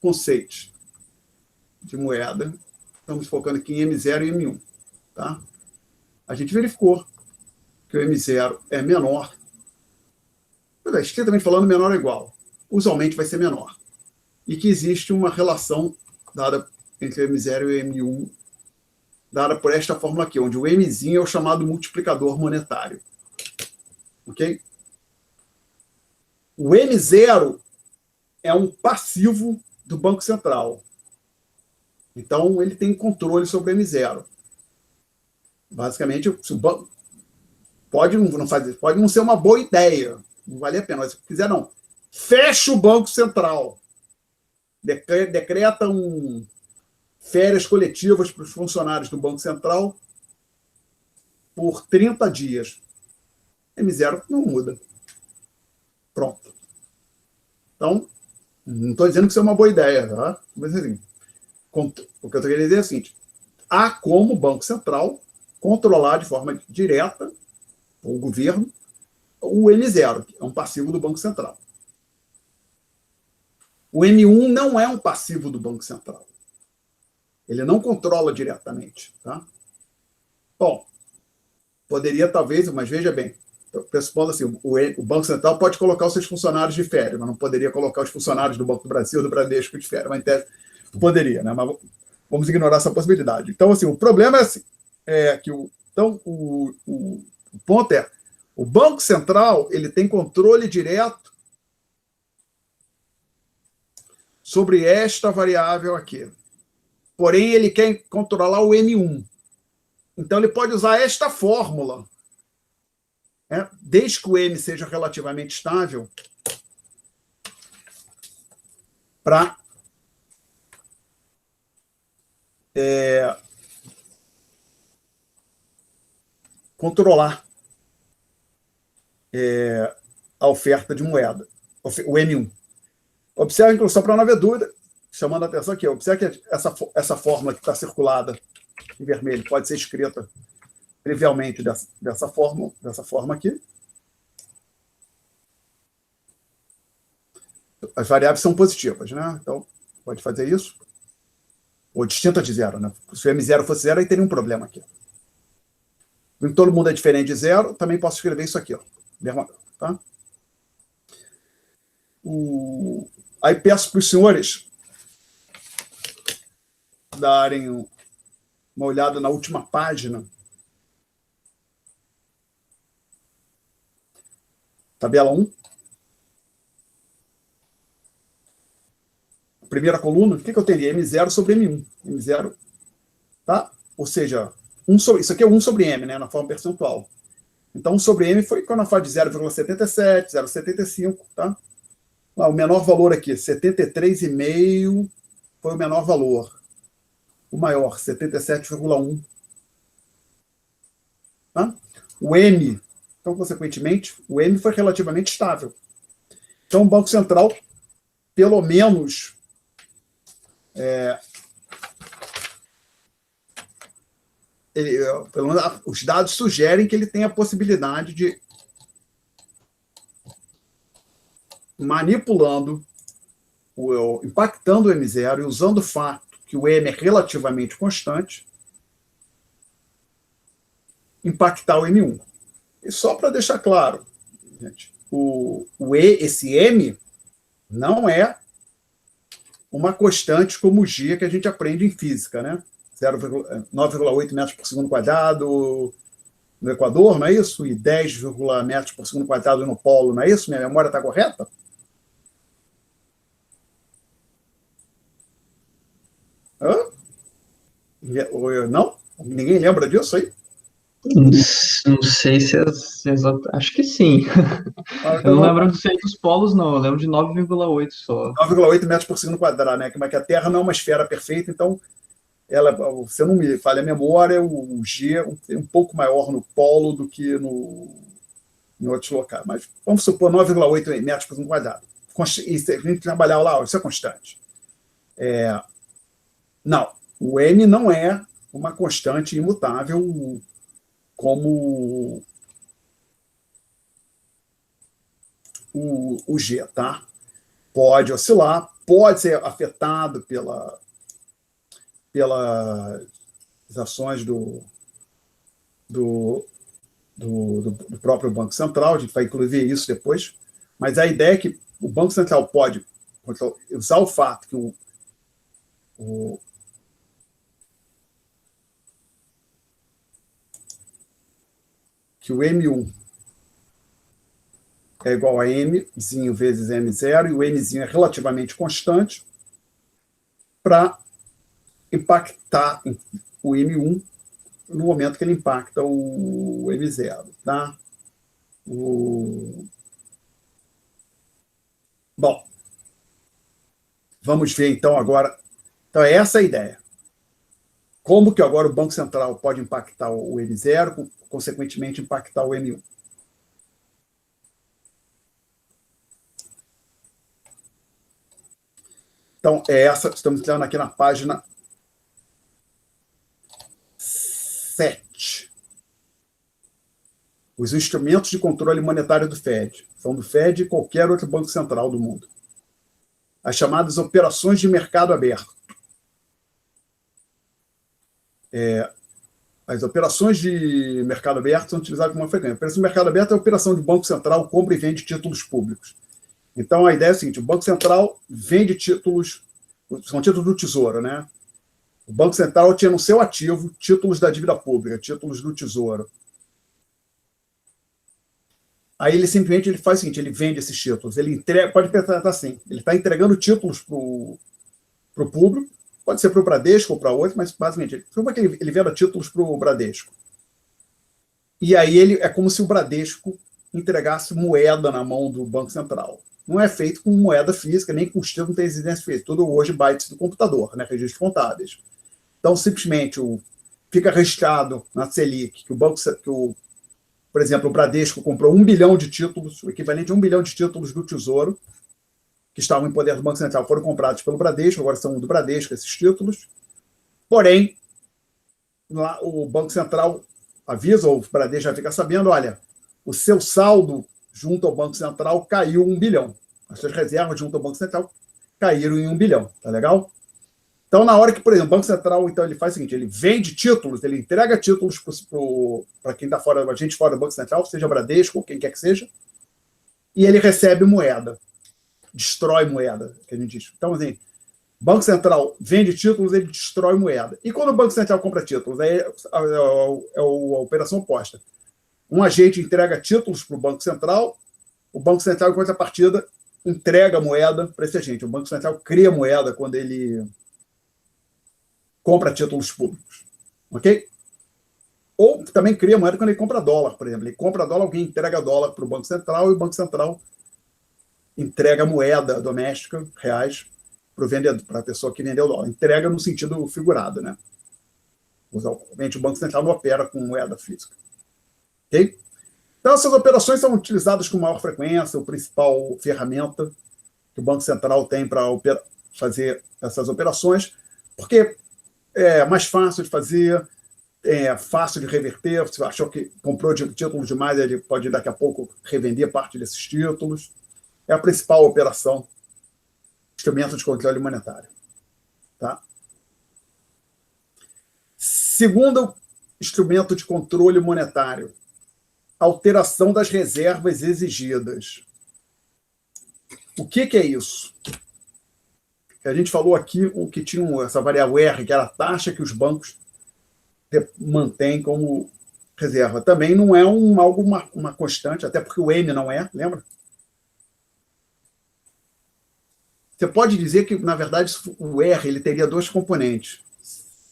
conceitos de moeda. Estamos focando aqui em M0 e M1. Tá? A gente verificou que o M0 é menor. Estritamente falando, menor ou igual. Usualmente vai ser menor. E que existe uma relação dada entre o M0 e o M1, dada por esta fórmula aqui, onde o Mzinho é o chamado multiplicador monetário. Ok? O M0 é um passivo do Banco Central. Então, ele tem controle sobre o M0. Basicamente, se o banco pode não ser uma boa ideia, não vale a pena, mas se quiser, não. Fecha o Banco Central. Decreta férias coletivas para os funcionários do Banco Central por 30 dias. M0 não muda. Pronto. Então, não estou dizendo que isso é uma boa ideia, tá? Mas assim, o que eu estou querendo dizer é o seguinte: há como o Banco Central controlar de forma direta, o governo, o M0, que é um passivo do Banco Central. O M1 não é um passivo do Banco Central. Ele não controla diretamente. Tá? Bom, poderia talvez, mas veja bem, pressupondo assim, o Banco Central pode colocar os seus funcionários de férias, mas não poderia colocar os funcionários do Banco do Brasil, do Bradesco de férias, mas em tese poderia, né? Mas vamos ignorar essa possibilidade. Então, assim, o problema é que o ponto é, o Banco Central ele tem controle direto sobre esta variável aqui. Porém, ele quer controlar o M1. Então, ele pode usar esta fórmula, né, desde que o M seja relativamente estável, para controlar a oferta de moeda, o M1. Observe, inclusive, só para não haver dúvida, chamando a atenção aqui, observe que essa fórmula que está circulada em vermelho pode ser escrita trivialmente dessa forma aqui. As variáveis são positivas, né? Então, pode fazer isso. Ou distintas de zero, né? Se o M0 fosse zero, aí teria um problema aqui. Em todo mundo é diferente de zero, também posso escrever isso aqui, ó. Tá? Aí peço para os senhores darem uma olhada na última página. Tabela 1. Primeira coluna, o que eu teria? M0 sobre M1. M0, tá? Ou seja, isso aqui é 1 sobre M, né, na forma percentual. Então, 1 sobre M foi quando eu falo de 0,77, 0,75, tá? Lá, o menor valor aqui, 73,5 foi o menor valor. O maior, 77,1. Tá? O M, então, consequentemente, o M foi relativamente estável. Então, o Banco Central, pelo menos, pelo menos os dados sugerem que ele tem a possibilidade de, manipulando, impactando o M0 e usando o fato que o M é relativamente constante, impactar o M1. E só para deixar claro, gente, esse M não é uma constante como o G que a gente aprende em física, né? 9,8 metros por segundo quadrado no Equador, não é isso? E 10, metros por segundo quadrado no polo, não é isso? Minha memória está correta? Hã? Não? Ninguém lembra disso aí? Não sei se é exato. Acho que sim. Eu não lembro dos polos, não. Eu lembro de 9,8 só. 9,8 metros por segundo quadrado, né? Como é que a Terra não é uma esfera perfeita, então, se eu não me falha a memória, o G é um pouco maior no polo do que em outros locais. Mas vamos supor 9,8 metros por segundo quadrado. E se a gente trabalhar lá, isso é constante. Não, o M não é uma constante imutável como o G, tá? Pode oscilar, pode ser afetado pelas ações do próprio Banco Central, a gente vai incluir isso depois, mas a ideia é que o Banco Central pode usar o fato que o M1 é igual a Mzinho vezes M0, e o Mzinho é relativamente constante, para impactar o M1 no momento que ele impacta o M0. Tá? Bom, vamos ver então agora. Então, é essa a ideia. Como que agora o Banco Central pode impactar o M0, consequentemente impactar o M1? Então, estamos entrando aqui na página 7. Os instrumentos de controle monetário do FED. São do FED e qualquer outro banco central do mundo. As chamadas operações de mercado aberto. As operações de mercado aberto são utilizadas com uma frequência. A operação de mercado aberto é a operação de banco central, compra e vende títulos públicos. Então, a ideia é a seguinte: o Banco Central vende títulos, são títulos do Tesouro, né? O Banco Central tinha no seu ativo títulos da dívida pública, títulos do Tesouro. Aí ele simplesmente faz o seguinte: ele vende esses títulos, ele entrega, pode pensar assim, ele está entregando títulos para o público, pode ser para o Bradesco ou para outro, mas basicamente, ele venda títulos para o Bradesco. E aí é como se o Bradesco entregasse moeda na mão do Banco Central. Não é feito com moeda física, nem com título, não tem residência física. Tudo hoje bytes do computador, né, registros contábeis. Então, simplesmente, fica registrado na Selic que Por exemplo, o Bradesco comprou 1 bilhão de títulos, o equivalente a 1 bilhão de títulos do Tesouro, que estavam em poder do Banco Central, foram comprados pelo Bradesco, agora são do Bradesco esses títulos. Porém, lá, o Banco Central avisa, ou o Bradesco já fica sabendo, olha, o seu saldo junto ao Banco Central caiu 1 bilhão. As suas reservas junto ao Banco Central caíram em 1 bilhão, tá legal? Então, na hora que, por exemplo, o Banco Central, então, ele faz o seguinte, ele vende títulos, ele entrega títulos para quem está fora, a gente fora do Banco Central, seja Bradesco ou quem quer que seja, e ele recebe moeda, destrói moeda, que a gente diz. Então, assim, o Banco Central vende títulos, ele destrói moeda. E quando o Banco Central compra títulos, aí é a operação oposta. Um agente entrega títulos para o Banco Central, em contrapartida, entrega moeda para esse agente. O Banco Central cria moeda quando ele compra títulos públicos. Ok? Ou também cria moeda quando ele compra dólar, por exemplo. Ele compra dólar, alguém entrega dólar para o Banco Central e o Banco Central entrega moeda doméstica, reais, para o vendedor, para a pessoa que vendeu o dólar. Entrega no sentido figurado, né? Obviamente, o Banco Central não opera com moeda física. Ok? Então, essas operações são utilizadas com maior frequência, a principal ferramenta que o Banco Central tem para fazer essas operações, porque é mais fácil de fazer, é fácil de reverter. Se achou que comprou títulos demais, ele pode daqui a pouco revender parte desses títulos. É a principal operação, instrumento de controle monetário. Tá? Segundo instrumento de controle monetário, alteração das reservas exigidas. O que é isso? A gente falou aqui o que tinha essa variável R, que era a taxa que os bancos mantêm como reserva. Também não é uma constante, até porque o M não é, lembra? Você pode dizer que, na verdade, o R ele teria dois componentes.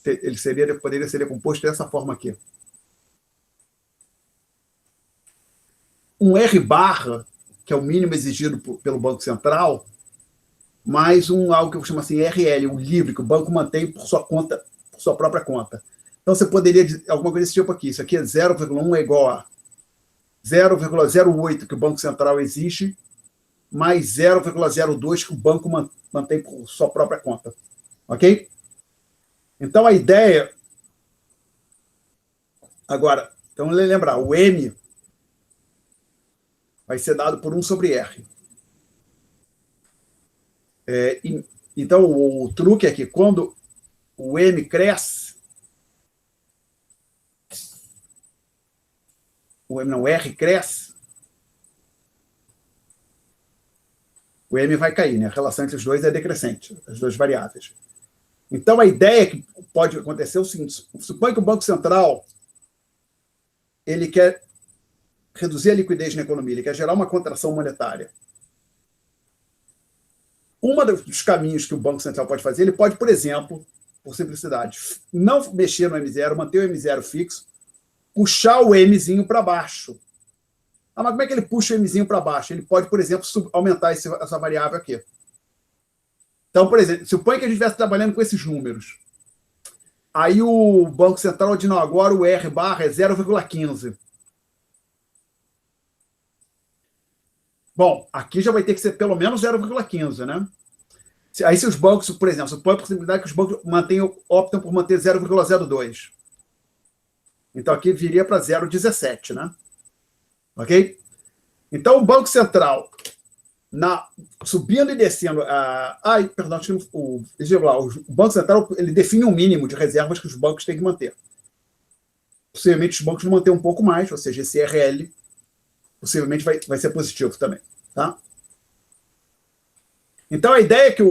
Ele poderia ser composto dessa forma aqui. Um R barra, que é o mínimo exigido pelo Banco Central, mais algo que eu chamo assim RL, o livre, que o banco mantém por sua conta, por sua própria conta. Então, você poderia dizer alguma coisa desse tipo aqui. Isso aqui é 0,1 é igual a 0,08 que o Banco Central exige, mais 0,02 que o banco mantém por sua própria conta. Ok? Então, a ideia... Agora, então, lembrar, o M vai ser dado por 1 sobre R. Então, o truque é que quando o M cresce, o R cresce, o M vai cair, né? A relação entre os dois é decrescente, as duas variáveis. Então, a ideia que pode acontecer é o seguinte: suponha que o Banco Central ele quer reduzir a liquidez na economia, ele quer gerar uma contração monetária. Um dos caminhos que o Banco Central pode fazer, ele pode, por exemplo, por simplicidade, não mexer no M0, manter o M0 fixo, puxar o Mzinho para baixo. Ah, mas como é que ele puxa o Mzinho para baixo? Ele pode, por exemplo, aumentar essa variável aqui. Então, por exemplo, suponha que a gente estivesse trabalhando com esses números. Aí o Banco Central diz, não, agora o R barra é 0,15. Bom, aqui já vai ter que ser pelo menos 0,15, né? Aí se os bancos, por exemplo, supõe a possibilidade que os bancos optam por manter 0,02. Então aqui viria para 0,17, né? Ok? Então o Banco Central, subindo e descendo... perdão, o Banco Central ele define um mínimo de reservas que os bancos têm que manter. Possivelmente os bancos vão manter um pouco mais, ou seja, esse RL possivelmente vai ser positivo também. Tá? Então, a ideia é que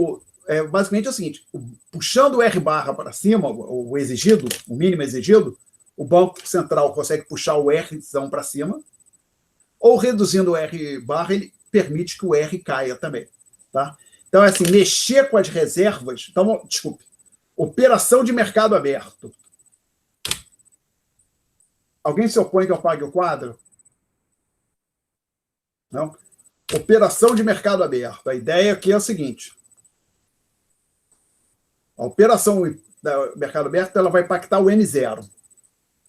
basicamente é o seguinte: puxando o R barra para cima, o exigido, o mínimo exigido, o Banco Central consegue puxar o R para cima, ou reduzindo o R barra, ele permite que o R caia também. Tá? Então, é assim, mexer com as reservas... Então, desculpe. Operação de mercado aberto. Alguém se opõe que eu pague o quadro? Não? Operação de mercado aberto. A ideia aqui é o seguinte: a operação do mercado aberto ela vai impactar o M0.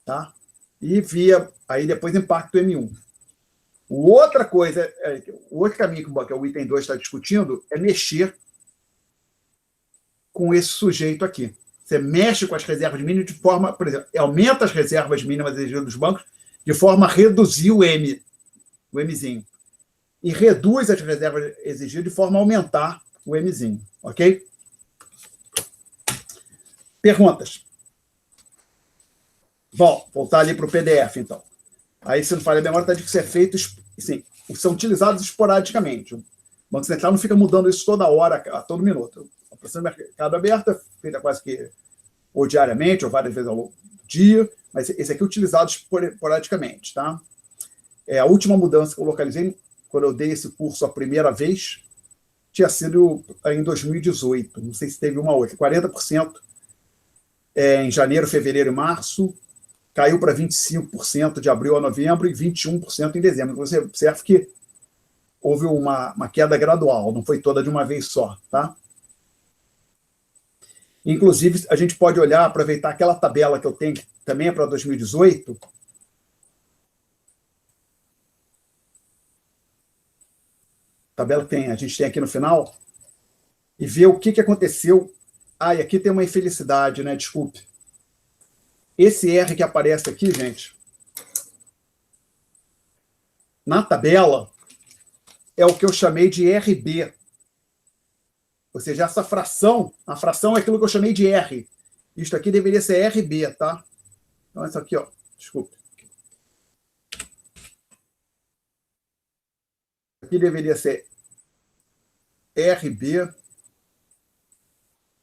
Tá? e via aí depois impacto M1. Outra coisa, o outro caminho que o item 2 está discutindo é mexer com esse sujeito aqui. Você mexe com as reservas mínimas de forma, por exemplo, aumenta as reservas mínimas exigidas dos bancos de forma a reduzir o Mzinho. E reduz as reservas exigidas de forma a aumentar o Mzinho. Ok? Perguntas? Bom, voltar ali para o PDF, então. Aí, se não falha a memória, está de que isso é feito, assim, são utilizados esporadicamente. O Banco Central não fica mudando isso toda hora, a todo minuto. A operação de mercado aberto é feita quase que ou diariamente, ou várias vezes ao longo do dia, mas esse aqui é utilizado esporadicamente. Tá? A última mudança que eu localizei, quando eu dei esse curso a primeira vez, tinha sido em 2018. Não sei se teve uma outra. 40% em janeiro, fevereiro e março, caiu para 25% de abril a novembro e 21% em dezembro. Então, você observa que houve uma queda gradual, não foi toda de uma vez só. Tá? Inclusive, a gente pode olhar, aproveitar aquela tabela que eu tenho, que também é para 2018, tabela que a gente tem aqui no final, e ver o que aconteceu. E aqui tem uma infelicidade, né? Desculpe. Esse R que aparece aqui, gente, na tabela, é o que eu chamei de RB. Ou seja, essa fração, a fração é aquilo que eu chamei de R. Isto aqui deveria ser RB, tá? Então, isso aqui, ó, desculpe. Aqui deveria ser RB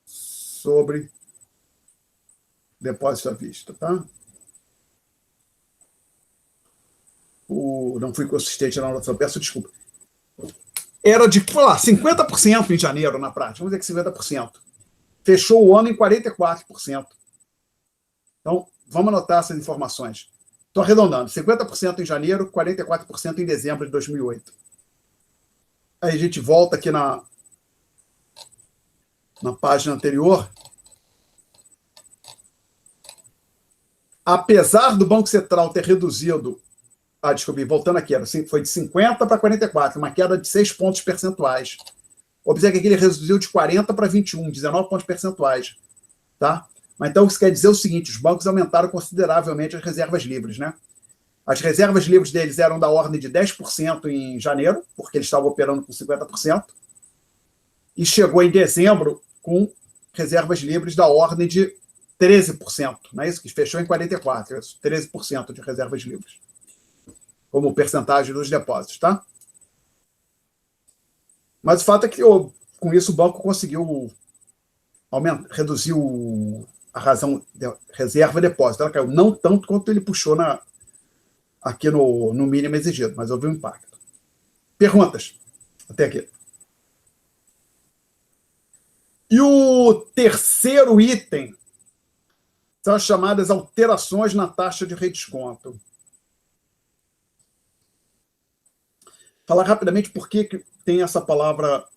sobre depósito à vista, tá? Não fui consistente na anotação, peço desculpa. Era de, sei lá, 50% em janeiro, na prática. Vamos dizer que 50%. Fechou o ano em 44%. Então, vamos anotar essas informações. Estou arredondando. 50% em janeiro, 44% em dezembro de 2008. Aí a gente volta aqui na página anterior. Apesar do Banco Central ter reduzido, desculpe, voltando aqui, foi de 50 para 44, uma queda de 6 pontos percentuais. Observe que ele reduziu de 40 para 21, 19 pontos percentuais. Tá? Mas então isso quer dizer o seguinte: os bancos aumentaram consideravelmente as reservas livres. Né? As reservas livres deles eram da ordem de 10% em janeiro, porque eles estavam operando com 50%, e chegou em dezembro com reservas livres da ordem de 13%. Não é isso? Que fechou em 44%, 13% de reservas livres, como percentagem dos depósitos. Tá? Mas o fato é que, com isso, o banco conseguiu reduzir a razão de reserva e depósito. Ela caiu não tanto quanto ele puxou aqui no mínimo exigido, mas houve um impacto. Perguntas? Até aqui. E o terceiro item são as chamadas alterações na taxa de redesconto. Falar rapidamente por que tem essa palavra,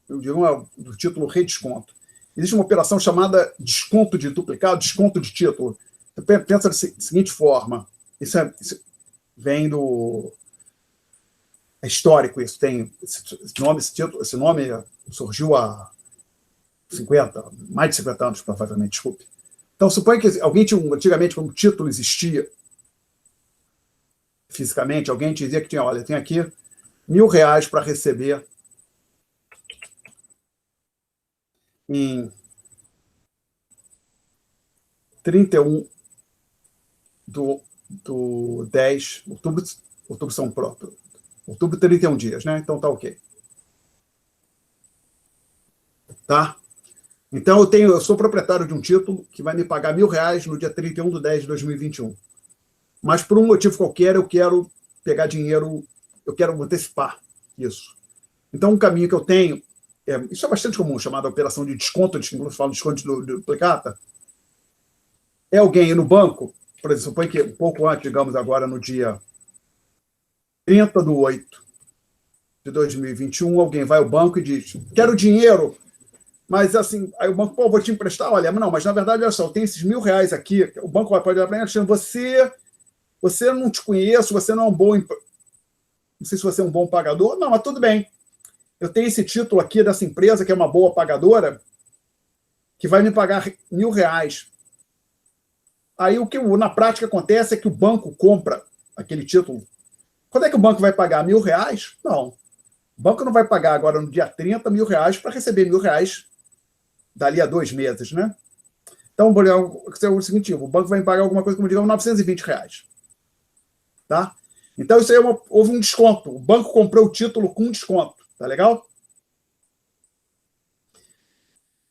eu digo, do título redesconto. Existe uma operação chamada desconto de duplicado, desconto de título. Você pensa da seguinte forma, isso vem do... É histórico isso, tem esse nome surgiu há mais de 50 anos, provavelmente, desculpe. Então, suponha que alguém tinha, antigamente, quando o título existia fisicamente, alguém te dizia que tinha, olha, tem aqui R$1.000 para receber em 31 do 10, outubro são próprios. Outubro, 31 dias, né? Então tá ok. Tá? Então eu sou proprietário de um título que vai me pagar R$1.000 no dia 31 de 10 de 2021. Mas por um motivo qualquer eu quero pegar dinheiro, eu quero antecipar isso. Então um caminho que eu tenho, isso é bastante comum, chamada operação de desconto, que fala de desconto de duplicata, é alguém ir no banco, por exemplo, suponho que um pouco antes, digamos agora no dia 30/8 de 2021, alguém vai ao banco e diz, quero dinheiro, mas assim, aí o banco, vou te emprestar, olha, não, mas na verdade, olha só, eu tenho esses R$1.000 aqui, o banco pode olhar para mim, você você não te conheço, você não é um bom... Não sei se você é um bom pagador. Não, mas tudo bem. Eu tenho esse título aqui dessa empresa, que é uma boa pagadora, que vai me pagar R$1.000. Aí o que na prática acontece é que o banco compra aquele título. Quando é que o banco vai pagar? R$1.000? Não. O banco não vai pagar agora no dia 30 R$1.000 para receber R$1.000 dali a 2 meses, né? Então, é o seguinte, o banco vai me pagar alguma coisa, como digamos, R$920. Tá? Então, isso aí houve um desconto. O banco comprou o título com desconto. Tá legal?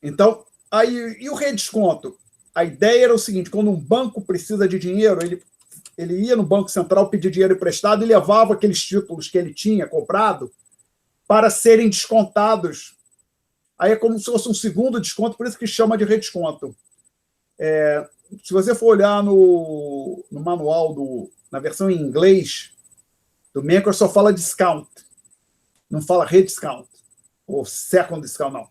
Então, aí, e o redesconto? A ideia era o seguinte, quando um banco precisa de dinheiro, ele ia no Banco Central pedir dinheiro emprestado e levava aqueles títulos que ele tinha comprado para serem descontados. Aí é como se fosse um segundo desconto, por isso que chama de redesconto. Se você for olhar no manual, na versão em inglês do Menker, só fala discount, não fala rediscount, ou second discount, não.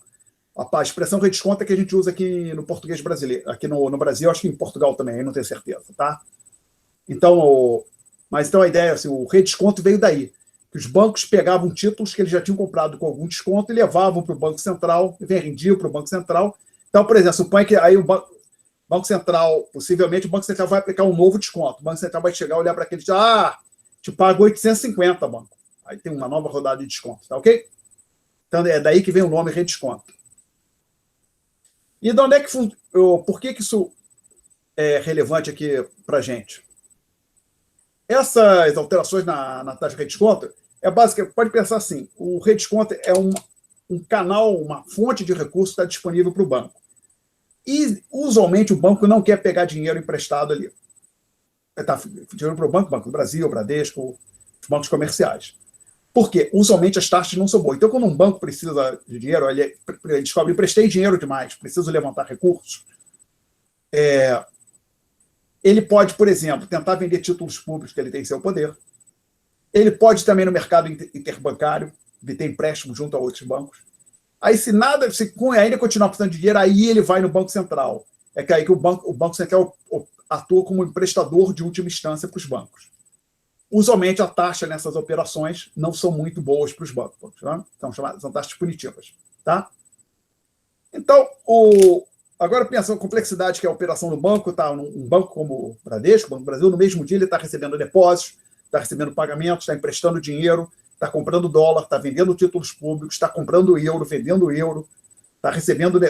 A expressão redesconto é que a gente usa aqui no português brasileiro, aqui no Brasil, acho que em Portugal também, não tenho certeza, tá? Então, então a ideia é assim, o redesconto veio daí, que os bancos pegavam títulos que eles já tinham comprado com algum desconto e levavam para o Banco Central, vendiam para o Banco Central. Então, por exemplo, suponha que aí o Banco Central, possivelmente o Banco Central vai aplicar um novo desconto. O Banco Central vai chegar, olhar para aquele e dizer, te pago 850, banco. Aí tem uma nova rodada de desconto, tá ok? Então, é daí que vem o nome redesconto. E de onde é que por que isso é relevante aqui para a gente? Essas alterações na taxa de redesconto é basicamente, pode pensar assim, o redesconto é um canal, uma fonte de recursos que está disponível para o banco. E, usualmente, o banco não quer pegar dinheiro emprestado ali. Está dinheiro para o Banco do Brasil, o Bradesco, os bancos comerciais. Por quê? Usualmente as taxas não são boas. Então, quando um banco precisa de dinheiro, ele descobre, emprestei dinheiro demais, preciso levantar recursos, ele pode, por exemplo, tentar vender títulos públicos que ele tem em seu poder. Ele pode também no mercado interbancário, ter empréstimo junto a outros bancos. Aí, se ainda continuar precisando de dinheiro, aí ele vai no Banco Central. É que aí que o Banco Central atua como emprestador de última instância para os bancos. Usualmente, a taxa nessas operações não são muito boas para os bancos. Tá? São taxas punitivas. Tá? Então, agora pensando na complexidade que é a operação do banco, tá? Um banco como o Bradesco, o Banco do Brasil, no mesmo dia ele está recebendo depósitos, está recebendo pagamentos, está emprestando dinheiro, está comprando dólar, está vendendo títulos públicos, está comprando euro, vendendo euro, está recebendo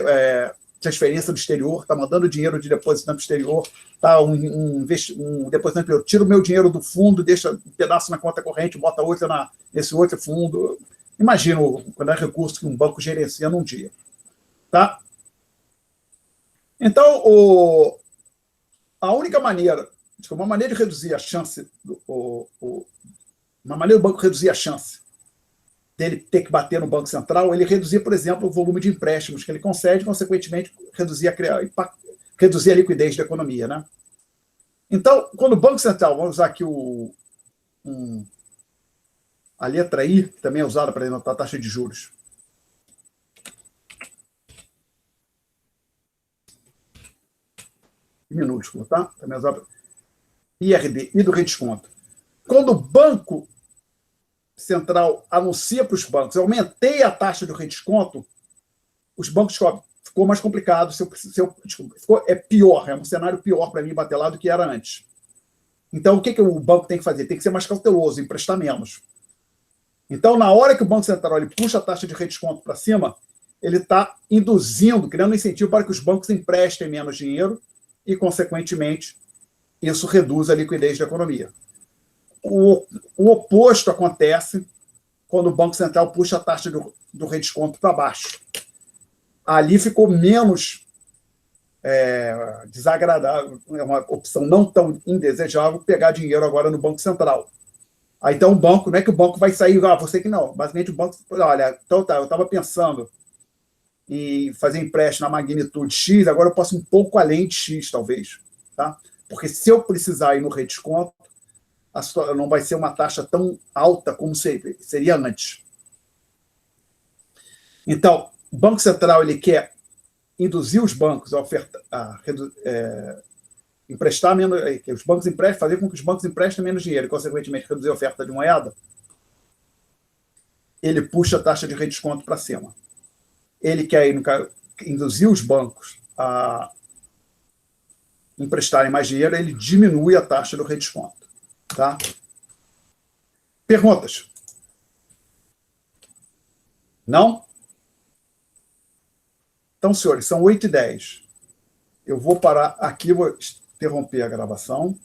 transferência do exterior, está mandando dinheiro de depositante do exterior, tá? um depositante do exterior, tira o meu dinheiro do fundo, deixa um pedaço na conta corrente, bota outro nesse outro fundo. Imagina quando é recurso que um banco gerencia num dia. Tá? Então, a única maneira, uma maneira de reduzir a chance, uma maneira do banco reduzir a chance dele ter que bater no Banco Central, ele reduzir, por exemplo, o volume de empréstimos que ele concede, consequentemente, reduzir a liquidez da economia. Né? Então, quando o Banco Central, vamos usar aqui a letra I, que também é usada para denotar a taxa de juros. Minúsculo, tá? Também é usada IRD, I do redesconto. Quando o Banco Central anuncia para os bancos, eu aumentei a taxa de redesconto, os bancos descobrem, ficou mais complicado, é pior, é um cenário pior para mim bater lá do que era antes. Então, o que o banco tem que fazer? Tem que ser mais cauteloso, emprestar menos. Então, na hora que o Banco Central puxa a taxa de redesconto para cima, ele está induzindo, criando um incentivo para que os bancos emprestem menos dinheiro e, consequentemente, isso reduz a liquidez da economia. O oposto acontece quando o Banco Central puxa a taxa do redesconto para baixo. Ali ficou menos desagradável, é uma opção não tão indesejável pegar dinheiro agora no Banco Central. Aí, então, o banco, não é que o banco vai sair, você que não. Basicamente, o banco, olha, então tá, eu estava pensando em fazer empréstimo na magnitude X, agora eu posso um pouco além de X, talvez. Tá? Porque se eu precisar ir no redesconto, não vai ser uma taxa tão alta como seria antes. Então, o Banco Central ele quer induzir os bancos emprestar menos, que os bancos emprestem, fazer com que os bancos emprestem menos dinheiro e, consequentemente, reduzir a oferta de moeda, ele puxa a taxa de redesconto para cima. Ele quer, induzir os bancos a emprestarem mais dinheiro, ele diminui a taxa do redesconto. Tá? Perguntas? Não? Então, senhores, são 8h10. Eu vou parar aqui, vou interromper a gravação.